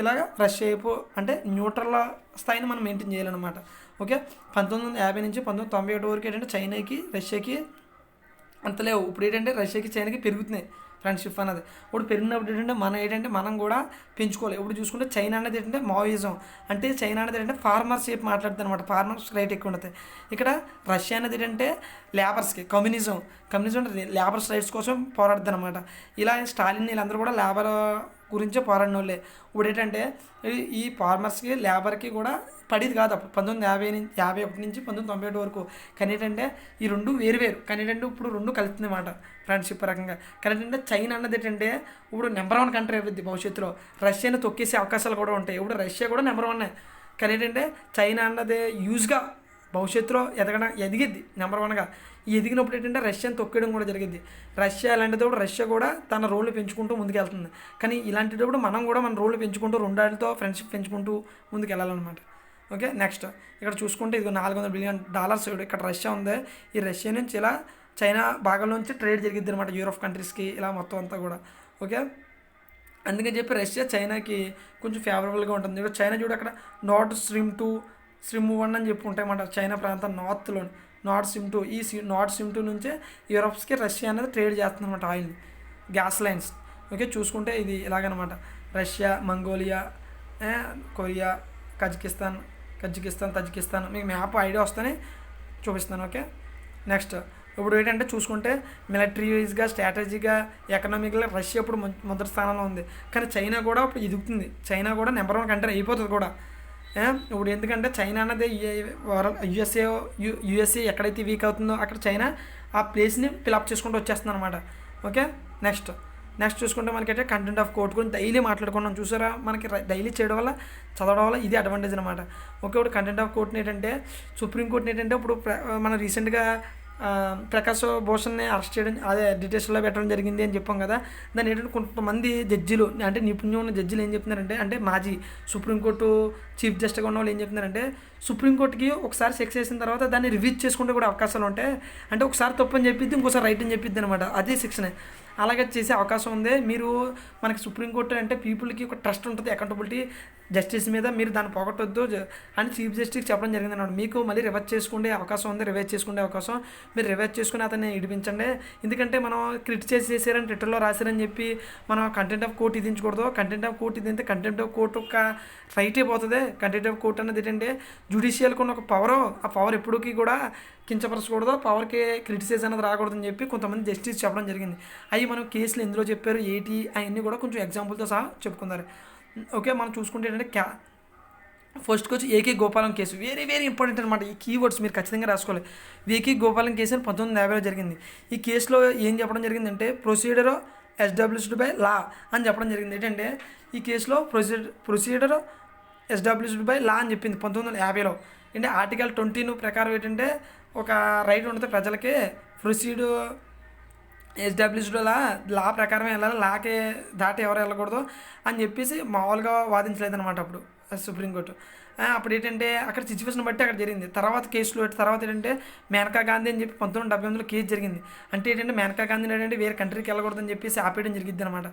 ఇలాగ రష్యా వైపు అంటే న్యూట్రల్ స్థాయిని మనం మెయింటైన్ చేయాలన్నమాట. ఓకే, 1950 నుంచి 1991 వరకు ఏంటంటే చైనాకి రష్యాకి అంత లేవు. ఇప్పుడు ఏంటంటే రష్యాకి చైనాకి పెరుగుతున్నాయి ఫ్రెండ్షిప్ అన్నది. ఇప్పుడు పెరిగినప్పుడు ఏంటంటే మనం కూడా పెంచుకోవాలి. ఇప్పుడు చూసుకుంటే చైనా అనేది ఏంటంటే మావోయిజం, అంటే చైనా అనేది ఏంటంటే ఫార్మర్స్ వైపు మాట్లాడుతుంది అనమాట. ఫార్మర్స్ రైట్ ఎక్కువ ఉంటుంది. ఇక్కడ రష్యా అనేది ఏంటంటే లేబర్స్కి కమ్యూనిజం లేబర్స్ రైట్స్ కోసం పోరాడుతుంది అనమాట. ఇలా స్టాలిన్ వీళ్ళందరూ కూడా లేబర్ గురించే పోరాడిన వాళ్ళే. ఇప్పుడు ఏంటంటే ఈ ఫార్మర్స్కి లేబర్కి కూడా పడేది కాదు అప్పుడు 1951 నుంచి 1991 వరకు. కానీ ఏంటంటే ఈ రెండు వేరు కానీ ఏంటంటే ఇప్పుడు రెండు కలుస్తుంది అన్నమాట ఫ్రెండ్షిప్ రకంగా. కానీ ఏంటంటే చైనా అన్నది ఏంటంటే ఇప్పుడు నెంబర్ 1 కంట్రీ అవుతుంది భవిష్యత్తులో. రష్యాని తొక్కేసే అవకాశాలు కూడా ఉంటాయి. ఇప్పుడు రష్యా కూడా నెంబర్ 1. కానీ ఏంటంటే చైనా అన్నది యూజ్గా భవిష్యత్తులో ఎదిగిద్ది నెంబర్ 1గా. ఈ ఎదిగినప్పుడు ఏంటంటే రష్యాని తొక్కేయడం కూడా జరిగింది. రష్యా అలాంటిదప్పుడు రష్యా కూడా తన రోల్ని పెంచుకుంటూ ముందుకెళ్తుంది. కానీ ఇలాంటిటప్పుడు మనం కూడా మన రోల్ని పెంచుకుంటూ రెండాటితో ఫ్రెండ్షిప్ పెంచుకుంటూ ముందుకు వెళ్ళాలన్నమాట. ఓకే, నెక్స్ట్ ఇక్కడ చూసుకుంటే ఇది $400 బిలియన్ ఇక్కడ రష్యా ఉంది. ఈ రష్యా నుంచి ఇలా చైనా భాగంలోంచి ట్రేడ్ జరిగిద్ది అనమాట యూరోప్ కంట్రీస్కి, ఇలా మొత్తం అంతా కూడా. ఓకే, అందుకని చెప్పి రష్యా చైనాకి కొంచెం ఫేవరబుల్గా ఉంటుంది. ఇక్కడ చైనా చూడు అక్కడ నార్త్ స్ట్రీమ్ 2 స్ట్రీమ్ 1 అని చెప్పి ఉంటాయన్నమాట. చైనా ప్రాంతం నార్త్ స్ట్రీమ్ 2, ఈ నార్త్ స్ట్రీమ్ 2 నుంచే యూరోప్స్కి రష్యా అనేది ట్రేడ్ చేస్తుంది అనమాట ఆయిల్ని, గ్యాస్ లైన్స్. ఓకే, చూసుకుంటే ఇది ఇలాగనమాట. Russia, Mongolia, Korea, Kazakhstan, Tajikistan మీకు మ్యాప్ ఐడియా వస్తేనే చూపిస్తాను. ఓకే, నెక్స్ట్ ఇప్పుడు ఏంటంటే చూసుకుంటే మిలిటరీ వైజ్గా, స్ట్రాటజీగా, ఎకనామిక్గా రష్యా ఇప్పుడు మొదటి స్థానంలో ఉంది. కానీ చైనా కూడా ఇప్పుడు ఎదుగుతుంది. చైనా కూడా నెంబర్ 1 కంట్రీ అయిపోతుంది కూడా. ఇప్పుడు ఎందుకంటే చైనా అన్నది యుఎస్ఏ ఎక్కడైతే వీక్ అవుతుందో అక్కడ చైనా ఆ ప్లేస్ని ఫిలప్ చేసుకుంటూ వచ్చేస్తుంది అనమాట. ఓకే, నెక్స్ట్ చూసుకుంటే మనకైతే కంటెంట్ ఆఫ్ కోర్ట్ గురించి డైలీ మాట్లాడుకున్నాం చూసారా. మనకి డైలీ చేయడం వల్ల, చదవడం వల్ల ఇది అడ్వాంటేజ్ అనమాట. ఓకే, ఇప్పుడు కంటెంట్ ఆఫ్ కోర్ట్ని ఏంటంటే సుప్రీంకోర్టుని ఏంటంటే ఇప్పుడు మనం రీసెంట్గా ప్రకాష్ భూషణ్ని అరెస్ట్ చేయడం, అదే డిటెన్షన్లో పెట్టడం జరిగింది అని చెప్పాం కదా. దాన్ని ఏంటంటే కొంతమంది జడ్జిలు, అంటే నిపుణ్యం ఉన్న జడ్జిలు ఏం చెప్తున్నారంటే, అంటే మాజీ సుప్రీంకోర్టు చీఫ్ జస్టిస్గా ఉన్న వాళ్ళు ఏం చెప్తున్నారంటే, సుప్రీంకోర్టుకి ఒకసారి శిక్ష చేసిన తర్వాత దాన్ని రివ్యూ చేసుకుంటే కూడా అవకాశాలు ఉంటాయి. అంటే ఒకసారి తప్పు అని చెప్పిద్ది, ఇంకోసారి రైట్ అని చెప్పిద్ది అనమాట. అదే శిక్షనే అలాగే చేసే అవకాశం ఉంది. మీరు మనకి సుప్రీంకోర్టు అంటే పీపుల్కి ఒక ట్రస్ట్ ఉంటుంది, అకౌంటబిలిటీ జస్టిస్ మీద, మీరు దాన్ని పోగొట్టొద్దు అని చీఫ్ జస్టిస్ చెప్పడం జరిగింది అన్నమాట. మీకు మళ్ళీ రివర్స్ చేసుకునే అవకాశం ఉంది, రివైజ్ చేసుకునే అవకాశం, మీరు రివైజ్ చేసుకుని అతన్ని ఇడిపించండి. ఎందుకంటే మనం క్రిటిసైజ్ చేశారని ట్విట్టర్లో రాశారని చెప్పి మనం కంటెంట్ ఆఫ్ కోర్ట్ విధించకూడదు. కంటెంట్ ఆఫ్ కోర్ట్ ఇదంటే కంటెంట్ ఆఫ్ కోర్ట్ ఒక రైట్ అయిపోతుంది. కంటెంట్ ఆఫ్ కోర్ట్ అనేది ఏంటంటే జ్యుడిషియల్కి ఉన్న ఒక పవర్, ఆ పవర్ ఎప్పటికీ కూడా కించపరచకూడదు, పవర్కి క్రిటిసైజ్ అనేది రాకూడదని చెప్పి కొంతమంది జస్టిస్ చెప్పడం జరిగింది. అవి మనం కేసులు ఎందులో చెప్పారు ఏంటి అవన్నీ కూడా కొంచెం ఎగ్జాంపుల్తో సహా చెప్పుకున్నారు. ఓకే, మనం చూసుకుంటే ఏంటంటే ఫస్ట్కి వచ్చి AK Gopalam case, very very important అనమాట. ఈ కీవర్డ్స్ మీరు ఖచ్చితంగా రాసుకోవాలి. ఏకే గోపాలం కేసు అని 1950లో జరిగింది. ఈ కేసులో ఏం చెప్పడం జరిగిందంటే, ప్రొసీడర్ ఎస్టాబ్లిష్డ్ బై లా అని చెప్పడం జరిగింది. ఏంటంటే ఈ కేసులో ప్రొసీడర్ ఎస్టాబ్లిష్డ్ బై లా అని చెప్పింది 1950లో. అంటే ఆర్టికల్ 20 ప్రకారం ఏంటంటే ఒక రైట్ ఉంటుంది ప్రజలకి, ప్రొసీడ్ ఎస్టాబ్లిష్డ్ లా ప్రకారం వెళ్ళాలి, లాకే దాటి ఎవరు వెళ్ళకూడదు అని చెప్పేసి మామూలుగా వాదించలేదన్నమాట అప్పుడు సుప్రీంకోర్టు. అప్పుడు ఏంటంటే అక్కడ సిచ్యువేషన్ బట్టి అక్కడ జరిగింది. తర్వాత కేసులో తర్వాత ఏంటంటే మేనకా గాంధీ అని చెప్పి 1978లో కేసు జరిగింది. అంటే ఏంటంటే మేనకా గాంధీ ఏంటంటే వేరే కంట్రీకి వెళ్ళకూడదని చెప్పేసి ఆపేయడం జరిగింది అనమాట.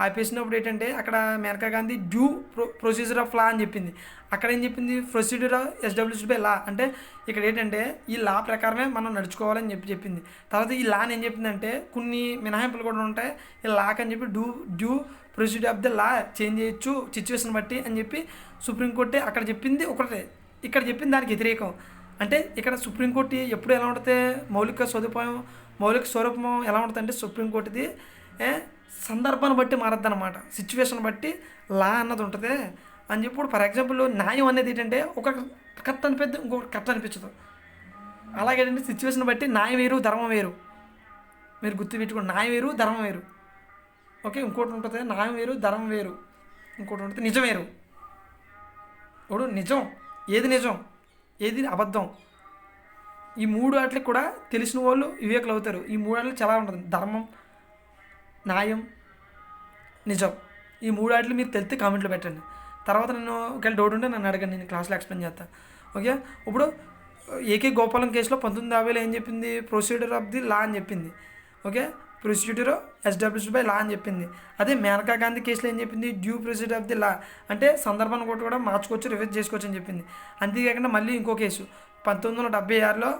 ఆపేసినప్పుడు ఏంటంటే అక్కడ Maneka Gandhi due procedure of law అని చెప్పింది. అక్కడ ఏం చెప్పింది, ప్రొసీజర్ ఎస్టాబ్లిష్డ్ బై లా. అంటే ఇక్కడ ఏంటంటే ఈ లా ప్రకారమే మనం నడుచుకోవాలని చెప్పింది. తర్వాత ఈ లాని ఏం చెప్పిందంటే కొన్ని మినహాయింపులు కూడా ఉంటాయి ఈ లాక్ అని చెప్పి, due procedure of the law change చేయొచ్చు సిచ్యువేషన్ బట్టి అని చెప్పి సుప్రీంకోర్టే అక్కడ చెప్పింది ఒకటే, ఇక్కడ చెప్పింది దానికి వ్యతిరేకం. అంటే ఇక్కడ సుప్రీంకోర్టు ఎప్పుడు ఎలా ఉంటుంది, మౌలిక స్వరూపం ఎలా ఉంటుంది అంటే సుప్రీంకోర్టుది సందర్భాన్ని బట్టి మారద్దనమాట, సిచ్యువేషన్ బట్టి లా అన్నది ఉంటుంది అని చెప్పి. ఇప్పుడు ఫర్ ఎగ్జాంపుల్ న్యాయం అనేది ఏంటంటే ఒక కరెక్ట్ అనిపిద్దు, ఇంకొకటి కరెక్ట్ అనిపించదు. అలాగే సిచ్యువేషన్ బట్టి న్యాయం వేరు ధర్మం వేరు, మీరు గుర్తుపెట్టుకోండి. న్యాయం వేరు ధర్మం వేరు. ఓకే, ఇంకోటి ఉంటుంది న్యాయం వేరు ధర్మం వేరు, ఇంకోటి ఉంటుంది నిజం వేరు. ఇప్పుడు నిజం ఏది అబద్ధం, ఈ మూడు వాటికి కూడా తెలిసిన వాళ్ళు వివేకులు అవుతారు. ఈ మూడు వాటికి చాలా ఉంటుంది, ధర్మం, న్యాయం, నిజం. ఈ మూడు వాటిని మీరు తెలిస్తే కామెంట్లో పెట్టండి. తర్వాత నేను ఒకవేళ డౌట్ ఉంటే నన్ను అడగండి, నేను క్లాస్లో ఎక్స్ప్లెయిన్ చేస్తాను. ఓకే, ఇప్పుడు ఏకే గోపాలం కేసులో 1950లో ఏం చెప్పింది, ప్రొసీడర్ ఆఫ్ ది లా అని చెప్పింది. Okay, procedure established by law అని చెప్పింది. అదే మేనకా గాంధీ కేసులో ఏం చెప్పింది, due procedure of the law, అంటే సందర్భాన్ని కూడా మార్చుకోవచ్చు, రివైజ్ చేసుకోవచ్చు అని చెప్పింది. అంతేకాకుండా మళ్ళీ ఇంకో కేసు 1976లో,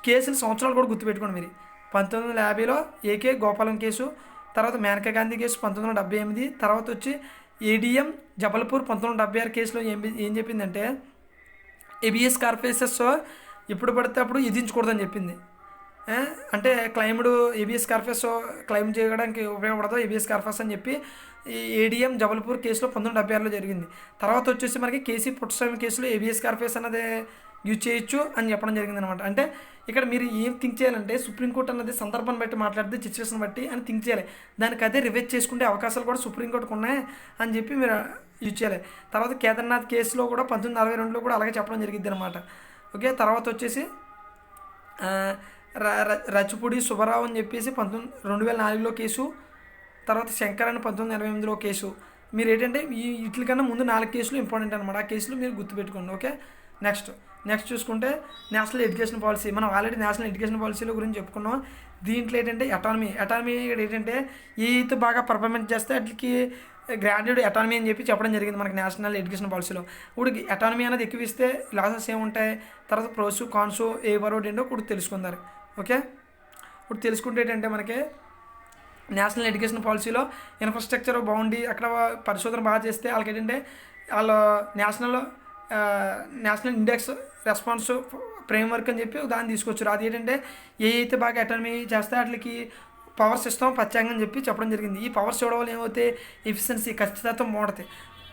కేసుల సంవత్సరాలు కూడా గుర్తుపెట్టుకోండి మీరు. 1950లో ఏకే గోపాలం కేసు, తర్వాత మేనకా గాంధీ కేసు 1978, తర్వాత వచ్చి ఏడిఎం జబల్పూర్ 1976 కేసులో ఏం చెప్పిందంటే ఏబిఎస్ కార్పొరేషన్స్ ఎప్పుడు పడితే అప్పుడు విధించకూడదని చెప్పింది. అంటే క్లైమ్డ్ ఏబిఎస్ కార్పస్ క్లైమ్ చేయడానికి ఉపయోగపడదు ఏబిఎస్ కార్పస్ అని చెప్పి ఈ ఏడిఎం జబల్పూర్ కేసులో 1976లో జరిగింది. తర్వాత వచ్చేసి మనకి కేసీ పుట్టస్వామి కేసులో ఏబిఎస్ కార్పస్ అన్నది యూజ్ చేయొచ్చు అని చెప్పడం జరిగింది అనమాట. అంటే ఇక్కడ మీరు ఏం థింక్ చేయాలంటే సుప్రీంకోర్టు అన్నది సందర్భాన్ని బట్టి మాట్లాడితే సిచ్యువేషన్ బట్టి అని థింక్ చేయాలి. దానికి అదే రివైజ్ చేసుకుంటే అవకాశాలు కూడా సుప్రీంకోర్టుకు ఉన్నాయి అని చెప్పి మీరు యూజ్ చేయాలి. తర్వాత కేదార్నాథ్ కేసులో కూడా 1962లో కూడా అలాగే చెప్పడం జరిగింది అనమాట. ఓకే, తర్వాత వచ్చేసి రచపూడి సుబ్బారావు అని చెప్పేసి 2004లో కేసు, తర్వాత శంకర్ అని 1988లో కేసు. మీరు ఏంటంటే వీటికన్నా ముందు 4 కేసులు ఇంపార్టెంట్ అనమాట. ఆ కేసులు మీరు గుర్తుపెట్టుకోండి. ఓకే, నెక్స్ట్ చూసుకుంటే నేషనల్ ఎడ్యుకేషన్ పాలసీ. మనం ఆల్రెడీ నేషనల్ ఎడ్యుకేషన్ పాలసీల గురించి చెప్పుకున్నాం. దీంట్లో ఏంటంటే అటానమీ ఏంటంటే ఏదైతే బాగా పర్ఫార్మెన్స్ చేస్తే వాటికి గ్రాడ్యుయేట్ అటానమీ అని చెప్పి చెప్పడం జరిగింది మనకి నేషనల్ ఎడ్యుకేషన్ పాలసీలో. ఇప్పుడు అటానమీ అనేది ఎక్కువ ఇస్తే లాసెస్ ఏముంటాయి, తర్వాత ప్రోస్ కాన్స్ ఏ వరోడ్ ఏంటో కూడా తెలుసుకుందారు. ఓకే, ఇప్పుడు తెలుసుకుంటే ఏంటంటే మనకి నేషనల్ ఎడ్యుకేషన్ పాలసీలో ఇన్ఫ్రాస్ట్రక్చర్ బాగుండి అక్కడ పరిశోధన బాగా చేస్తే వాళ్ళకి ఏంటంటే వాళ్ళు నేషనల్ ఇండెక్స్ రెస్పాన్స్ ఫ్రేమ్వర్క్ అని చెప్పి దాన్ని తీసుకొచ్చారు. అది ఏంటంటే ఏ అయితే బాగా అటానమీ చేస్తే వాటికి పవర్స్ ఇస్తాం ప్రత్యేకంగా అని చెప్పి చెప్పడం జరిగింది. ఈ పవర్స్ ఇవ్వడం వల్ల ఏమవుతాయి, ఎఫిషియన్సీ ఖచ్చితత్వం బాగుంటుంది.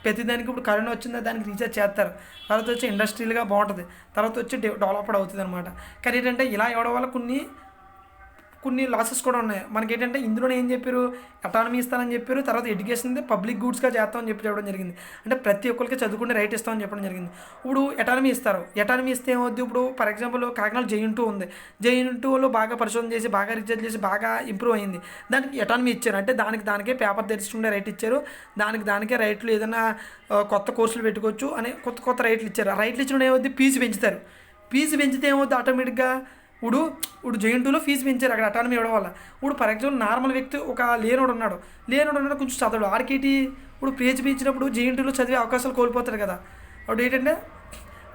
ప్రతిదానికి ఇప్పుడు కరోనా వచ్చిందో దానికి రీఛార్జ్ చేస్తారు. తర్వాత వచ్చి ఇండస్ట్రియల్గా బాగుంటుంది. తర్వాత వచ్చి డెవలప్డ్ అవుతుంది అనమాట. కానీ ఏంటంటే ఇలా ఇవ్వడం వల్ల కొన్ని కొన్ని లాసెస్ కూడా ఉన్నాయి. మనకి ఏంటంటే ఇందులోనే ఏం చెప్పారు, అటానమీ ఇస్తానని చెప్పారు. తర్వాత ఎడ్యుకేషన్ పబ్లిక్ గూడ్స్గా చేస్తామని చెప్పడం జరిగింది. అంటే ప్రతి ఒక్కరికి చదువుకునే రైట్ ఇస్తామని చెప్పడం జరిగింది. ఇప్పుడు అటానమీ ఇస్తారు. అటానమీ ఇస్తే ఏమవుద్ది, ఇప్పుడు ఫర్ ఎగ్జాంపుల్ కాకినాడ JN2 ఉంది. JN2లో బాగా పరిశోధన చేసి బాగా రీసెర్చ్ చేసి బాగా ఇంప్రూవ్ అయింది. దానికి అటానమీ ఇచ్చారు. అంటే దానికే పేపర్ తెరుచుకునే రైట్ ఇచ్చారు. దానికే రైట్లు ఏదైనా కొత్త కోర్సులు పెట్టుకోవచ్చు అని కొత్త రైట్లు ఇచ్చారు. ఆ రైట్లు ఇచ్చిన ఏమవుద్ది, ఫీజు పెంచుతారు. ఫీజు పెంచితే ఏమవుద్ది, ఆటోమేటిక్గా ఇప్పుడు JN2లో ఫీజు పెంచారు అక్కడ అటానమీ ఇవ్వడం వల్ల. ఇప్పుడు ఫర్ ఎగ్జాంపుల్ నార్మల్ వ్యక్తి ఒక లేనోడు ఉన్నాడు కొంచెం చదవడు, ఆడికేటి ఇప్పుడు పేజీ పెంచినప్పుడు JN2లో చదివే అవకాశాలు కోల్పోతాడు కదా. అప్పుడు ఏంటంటే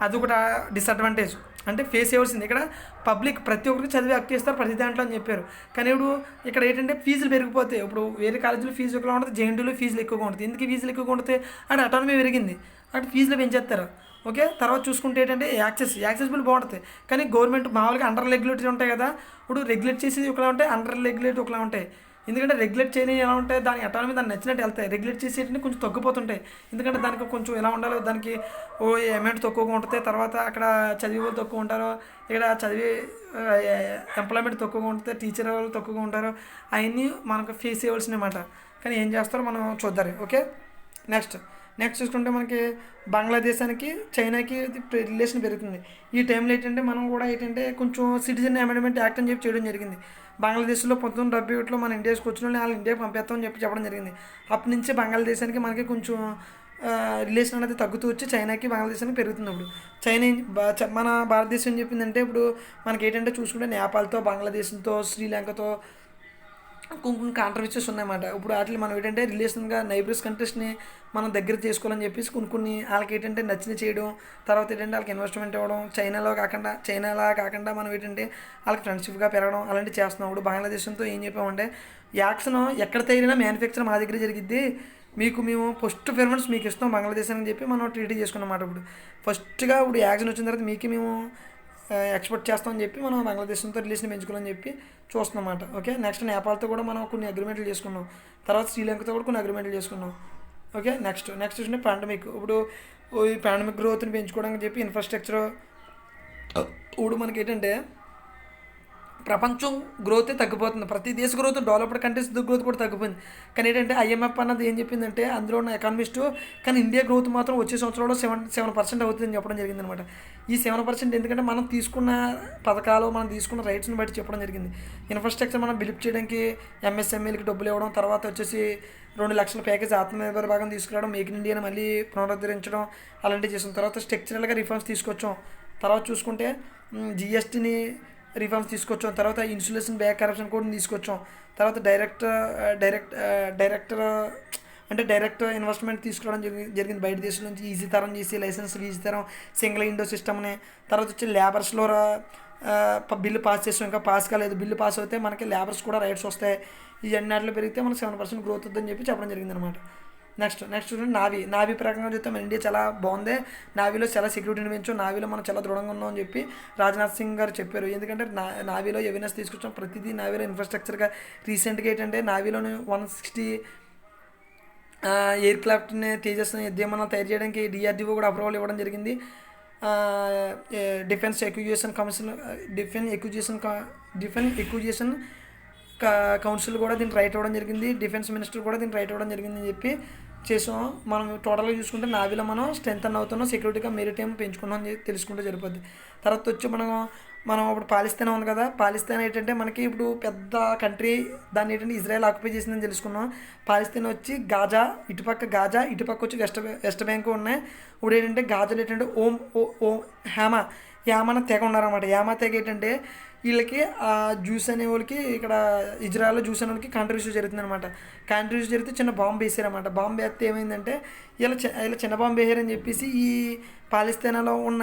అదొకటి డిసడ్వాంటేజ్. అంటే ఫేస్ చేయవలసింది. ఇక్కడ పబ్లిక్ ప్రతి ఒక్కరికి చదివే హక్కు ఇస్తారు ప్రతి దాంట్లో అని చెప్పారు. కానీ ఇప్పుడు ఇక్కడ ఏంటంటే ఫీజులు పెరిగిపోతాయి. ఇప్పుడు వేరే కాలేజీలో ఫీజు ఎక్కువ ఉంటుంది, JN2లో ఫీజులు ఎక్కువగా ఉంటుంది. ఎందుకు ఫీజులు ఎక్కువగా ఉంటుంది అంటే అటానమీ పెరిగింది, అక్కడ ఫీజులు పెంచేస్తారు. ఓకే, తర్వాత చూసుకుంటే ఏంటంటే యాక్సెసిబుల్ బాగుంటుంది. కానీ గవర్నమెంట్ మామూలుగా అండర్ రెగ్యులేటరీ ఉంటాయి కదా, ఇప్పుడు రెగ్యులేట్ చేసేది ఒకలా ఉంటాయి, అండర్ రెగ్యులేట్ ఒకలా ఉంటాయి. ఎందుకంటే రెగ్యులేట్ చేయని ఎలా ఉంటాయి, దాని అటానమీ దాన్ని నచ్చినట్టు వెళ్తాయి. రెగ్యులేట్ చేసేటిని కొంచెం తగ్గిపోతుంటాయి. ఎందుకంటే దానికి కొంచెం ఎలా ఉండాలో దానికి అమౌంట్ తక్కువగా ఉంటుంది. తర్వాత అక్కడ చదివే వాళ్ళు తక్కువ ఉంటారు, ఇక్కడ చదివే ఎంప్లాయ్మెంట్ తక్కువగా ఉంటుంది, టీచర్ వాళ్ళు తక్కువగా ఉంటారు. అవన్నీ మనకు ఫేస్ చేయవలసినవి అన్నమాట. కానీ ఏం చేస్తారో మనం చూద్దాం. ఓకే, నెక్స్ట్ చూసుకుంటే మనకి బంగ్లాదేశానికి చైనాకి రిలేషన్ పెరుగుతుంది. ఈ టైంలో ఏంటంటే మనం కూడా ఏంటంటే కొంచెం సిటిజన్ అమెండ్మెంట్ యాక్ట్ అని చెప్పి చేయడం జరిగింది. బంగ్లాదేశ్లో 1971లో మన ఇండియాకి వచ్చిన వాళ్ళు ఇండియాకి పంపేస్తామని చెప్పడం జరిగింది. అప్పటి నుంచి బంగ్లాదేశానికి మనకి కొంచెం రిలేషన్ అనేది తగ్గుతూ వచ్చి చైనాకి బంగ్లాదేశానికి పెరుగుతుంది. ఇప్పుడు చైనా మన భారతదేశం ఏం చెప్పిందంటే ఇప్పుడు మనకి ఏంటంటే చూసుకుంటే నేపాల్తో, బంగ్లాదేశ్తో, శ్రీలంకతో కొన్ని కాంట్రవర్సీస్ ఉన్నాయన్నమాట. ఇప్పుడు వాటిని మనం ఏంటంటే రిలేషన్గా నైబర్స్ కంట్రీస్ని మనం దగ్గర చేసుకోవాలని చెప్పేసి కొన్ని వాళ్ళకి ఏంటంటే నచ్చిన చేయడం, తర్వాత ఏంటంటే వాళ్ళకి ఇన్వెస్ట్మెంట్ ఇవ్వడం, చైనాలా కాకుండా మనం ఏంటంటే వాళ్ళకి ఫ్రెండ్షిప్గా పెరగడం అలాంటివి చేస్తున్నాం. ఇప్పుడు బంగ్లాదేశంతో ఏం చెప్పామంటే యాక్షన్ ఎక్కడ తయారైనా మ్యానుఫ్యాక్చర్ మా దగ్గర జరిగిద్ది, మేము ఫస్ట్ ప్రిఫరెన్స్ మీకు ఇస్తాం బంగ్లాదేశ్ అని చెప్పి మనం ట్రీటీ చేసుకున్నమాట. ఇప్పుడు ఫస్ట్గా ఇప్పుడు యాక్షన్ వచ్చిన తర్వాత మీకు మేము ఎక్స్పోర్ట్ చేస్తామని చెప్పి మనం బంగ్లాదేశ్తో రిలేషన్ పెంచుకోవాలని చెప్పి చూస్తున్నామాట. ఓకే, నెక్స్ట్ నేపాల్తో కూడా మనం కొన్ని అగ్రిమెంట్లు చేసుకున్నాం. తర్వాత శ్రీలంకతో కూడా కొన్ని అగ్రిమెంట్లు చేసుకున్నాం. ఓకే, నెక్స్ట్ చూసుకుంటే పాండమిక్. ఇప్పుడు ఈ పాండమిక్ గ్రోత్ని పెంచుకోవడానికి చెప్పి ఇన్ఫ్రాస్ట్రక్చర్ ఇప్పుడు మనకి ఏంటంటే ప్రపంచం గ్రోతే తగ్గిపోతుంది. ప్రతి దేశ గ్రోత్, డెవలప్డ్ కంట్రీస్ గ్రోత్ కూడా తగ్గిపోయింది. కానీ ఏంటంటే IMF అన్నది ఏం చెప్పిందంటే అందులో ఉన్న ఎకానమిస్టు కానీ ఇండియా గ్రోత్ మాత్రం వచ్చే సంవత్సరంలో 7% అవుతుందని చెప్పడం జరిగిందనమాట. ఈ 7% ఎందుకంటే మనం తీసుకున్న పథకాలు, మనం తీసుకున్న రైట్స్ని బట్టి చెప్పడం జరిగింది. ఇన్ఫ్రాస్ట్రక్చర్ మనం బిల్డ్ చేయడానికి MSMEలకి డబ్బులు ఇవ్వడం, తర్వాత వచ్చేసి 2 లక్షల ప్యాకేజ్ ఆత్మనిర్భర్ భాగం తీసుకురావడం, మేక్ ఇన్ ఇండియాని మళ్ళీ పునరుద్ధరించడం అలాంటివి చేసాం. తర్వాత స్ట్రక్చరల్గా రిఫార్మ్స్ తీసుకొచ్చాం. తర్వాత చూసుకుంటే GSTని రిఫార్మ్స్ తీసుకొచ్చాం. తర్వాత ఇన్సులేషన్ బ్యాక్ కరప్షన్ కూడా తీసుకొచ్చాం. తర్వాత డైరెక్ట్ ఇన్వెస్ట్మెంట్ తీసుకురావడం జరిగింది బయట దేశం నుంచి. ఈజీ తరం చేసి లైసెన్స్ ఈజీ తరం, సింగిల్ విండో సిస్టమ్ని. తర్వాత వచ్చి లేబర్స్లో బిల్లు పాస్ చేసాం, ఇంకా పాస్ కాలేదు. బిల్లు పాస్ అయితే మనకి లేబర్స్ కూడా రైట్స్ వస్తాయి. ఈ అన్నిటిలో పెరిగితే మనకు 7% గ్రోత్ వద్దని చెప్పి చెప్పడం జరిగింది అనమాట. నెక్స్ట్ చూడండి నావీ ప్రకారంగా చూస్తే మన ఇండియా చాలా బాగుంది, నావీలో చాలా సెక్యూరిటీని పెంచాం, నావీలో మనం చాలా దృఢంగా ఉన్నాం అని చెప్పి రాజ్నాథ్ సింగ్ గారు చెప్పారు. ఎందుకంటే నావీలో అవేర్నెస్ తీసుకొచ్చాం, ప్రతిదీ నావీలో ఇన్ఫ్రాస్ట్రక్చర్గా. రీసెంట్గా ఏంటంటే నావీలోని 160 ఎయిర్ క్రాఫ్ట్ని తేజస్ని విమానాలు తయారు చేయడానికి DRDO కూడా అప్రూవల్ ఇవ్వడం జరిగింది. డిఫెన్స్ ఎక్విజిషన్ కౌన్సిల్ కూడా దీన్ని రైట్ అవ్వడం జరిగింది. డిఫెన్స్ మినిస్టర్ కూడా దీన్ని రైట్ అవ్వడం జరిగింది అని చెప్పి చేసాం. మనం టోటల్గా చూసుకుంటే నావీలో మనం స్ట్రెంత్ అవుతున్నాం, సెక్యూరిటీగా మెరిటైమ్ పెంచుకున్నాం అని తెలుసుకుంటే సరిపోద్ది. తర్వాత వచ్చి మనం ఇప్పుడు పాలిస్తాన్ ఉంది కదా, పాలిస్తాన్ ఏంటంటే మనకి ఇప్పుడు పెద్ద కంట్రీ, దాన్ని ఏంటంటే ఇజ్రాయెల్ ఆక్యుపై చేసిందని తెలుసుకున్నాం. పాలిస్తాన్ వచ్చి గాజా ఇటుపక్క వచ్చి వెస్ట్ బ్యాంక్ ఉన్నాయి. ఇప్పుడు ఏంటంటే గాజాలో ఏంటంటే యామన తెగ ఉన్నారన్నమాట. యామా తెగ ఏంటంటే వీళ్ళకి జ్యూస్ అనే వాళ్ళకి ఇక్కడ ఇజ్రాయెల్లో జ్యూస్ అనే వాళ్ళకి కాంట్రిబ్యూషన్ జరుగుతుంది అనమాట. కాంట్రిబ్యూషన్ జరిగితే చిన్న బాంబు వేసారన్నమాట. బాంబు వేస్తే ఏమైందంటే వీళ్ళ చిన్న బాంబు వేసారని చెప్పేసి ఈ పాలిస్తానాలో ఉన్న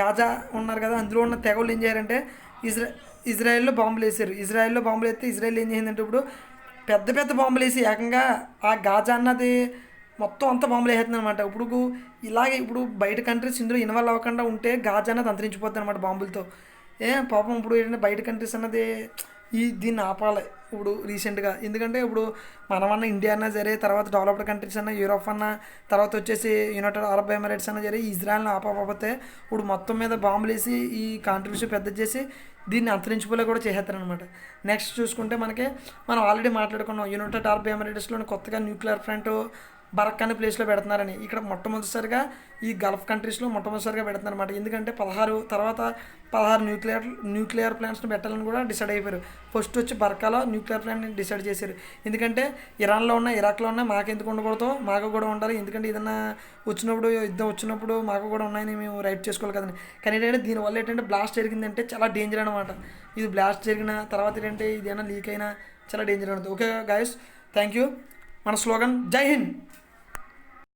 గాజా ఉన్నారు కదా, అందులో ఉన్న తెగలు ఏం చేయారంటే ఇజ్రాయెల్లో బాంబులు వేసారు. ఇజ్రాయెల్లో బాంబులు వేస్తే ఇజ్రాయెల్ ఏం చేసిందంటే ఇప్పుడు పెద్ద బాంబులు వేసి ఏకంగా ఆ గాజా అన్నది మొత్తం అంతా బాంబులు వేసేస్తుంది అనమాట. ఇప్పుడు బయట కంట్రీస్ ఇందులో ఇన్వాల్వ్ అవ్వకుండా ఉంటే గాజా అన్నది అంతరించిపోతుంది అనమాట బాంబులతో. పాపం ఇప్పుడు ఏంటంటే బయట కంట్రీస్ అన్నది దీన్ని ఆపాలి ఇప్పుడు రీసెంట్గా. ఎందుకంటే ఇప్పుడు మనమన్నా ఇండియా అన్నా సరే, తర్వాత డెవలప్డ్ కంట్రీస్ అన్నా, యూరోప్ అన్నా, తర్వాత వచ్చేసి యునైటెడ్ అరబ్ ఎమిరేట్స్ అన్నా సరే, ఇజ్రాయెల్ని ఆపకపోతే ఇప్పుడు మొత్తం మీద బాంబులు వేసి ఈ కాంట్రిబ్యూషన్ పెద్ద చేసి దీన్ని అంతరించిపోలే కూడా చేసేస్తారనమాట. నెక్స్ట్ చూసుకుంటే మనం ఆల్రెడీ మాట్లాడుకున్నాం, యునైటెడ్ అరబ్ ఎమిరేట్స్లోని కొత్తగా న్యూక్లియర్ ప్లాంట్ బరక్ అనే ప్లేస్లో పెడుతున్నారని. ఇక్కడ మొట్టమొదటిసారిగా ఈ గల్ఫ్ కంట్రీస్లో మొట్టమొదటిసారిగా పెడుతున్నారన్నమాట. ఎందుకంటే 16 న్యూక్లియర్ ప్లాంట్స్ని పెట్టాలని కూడా డిసైడ్ అయిపోయారు. ఫస్ట్ వచ్చి బర్కాలో న్యూక్లియర్ ప్లాంట్ని డిసైడ్ చేశారు. ఎందుకంటే ఇరాన్లో ఉన్న, ఇరాక్లో ఉన్న, మాకెందుకు ఉండకూడదు, మాకు కూడా ఉండాలి. ఎందుకంటే ఏదన్నా వచ్చినప్పుడు, యుద్ధం వచ్చినప్పుడు మాకు కూడా ఉన్నాయని మేము రైట్ చేసుకోవాలి కదండి. కానీ ఏంటంటే దీనివల్ల ఏంటంటే బ్లాస్ట్ జరిగిందంటే చాలా డేంజర్ అనమాట. ఇది బ్లాస్ట్ జరిగిన తర్వాత ఏంటంటే ఇదేమైనా లీక్ అయినా చాలా డేంజర్ ఉంటుంది. Okay guys, thank you. మన స్లోగన్ జై హింద్.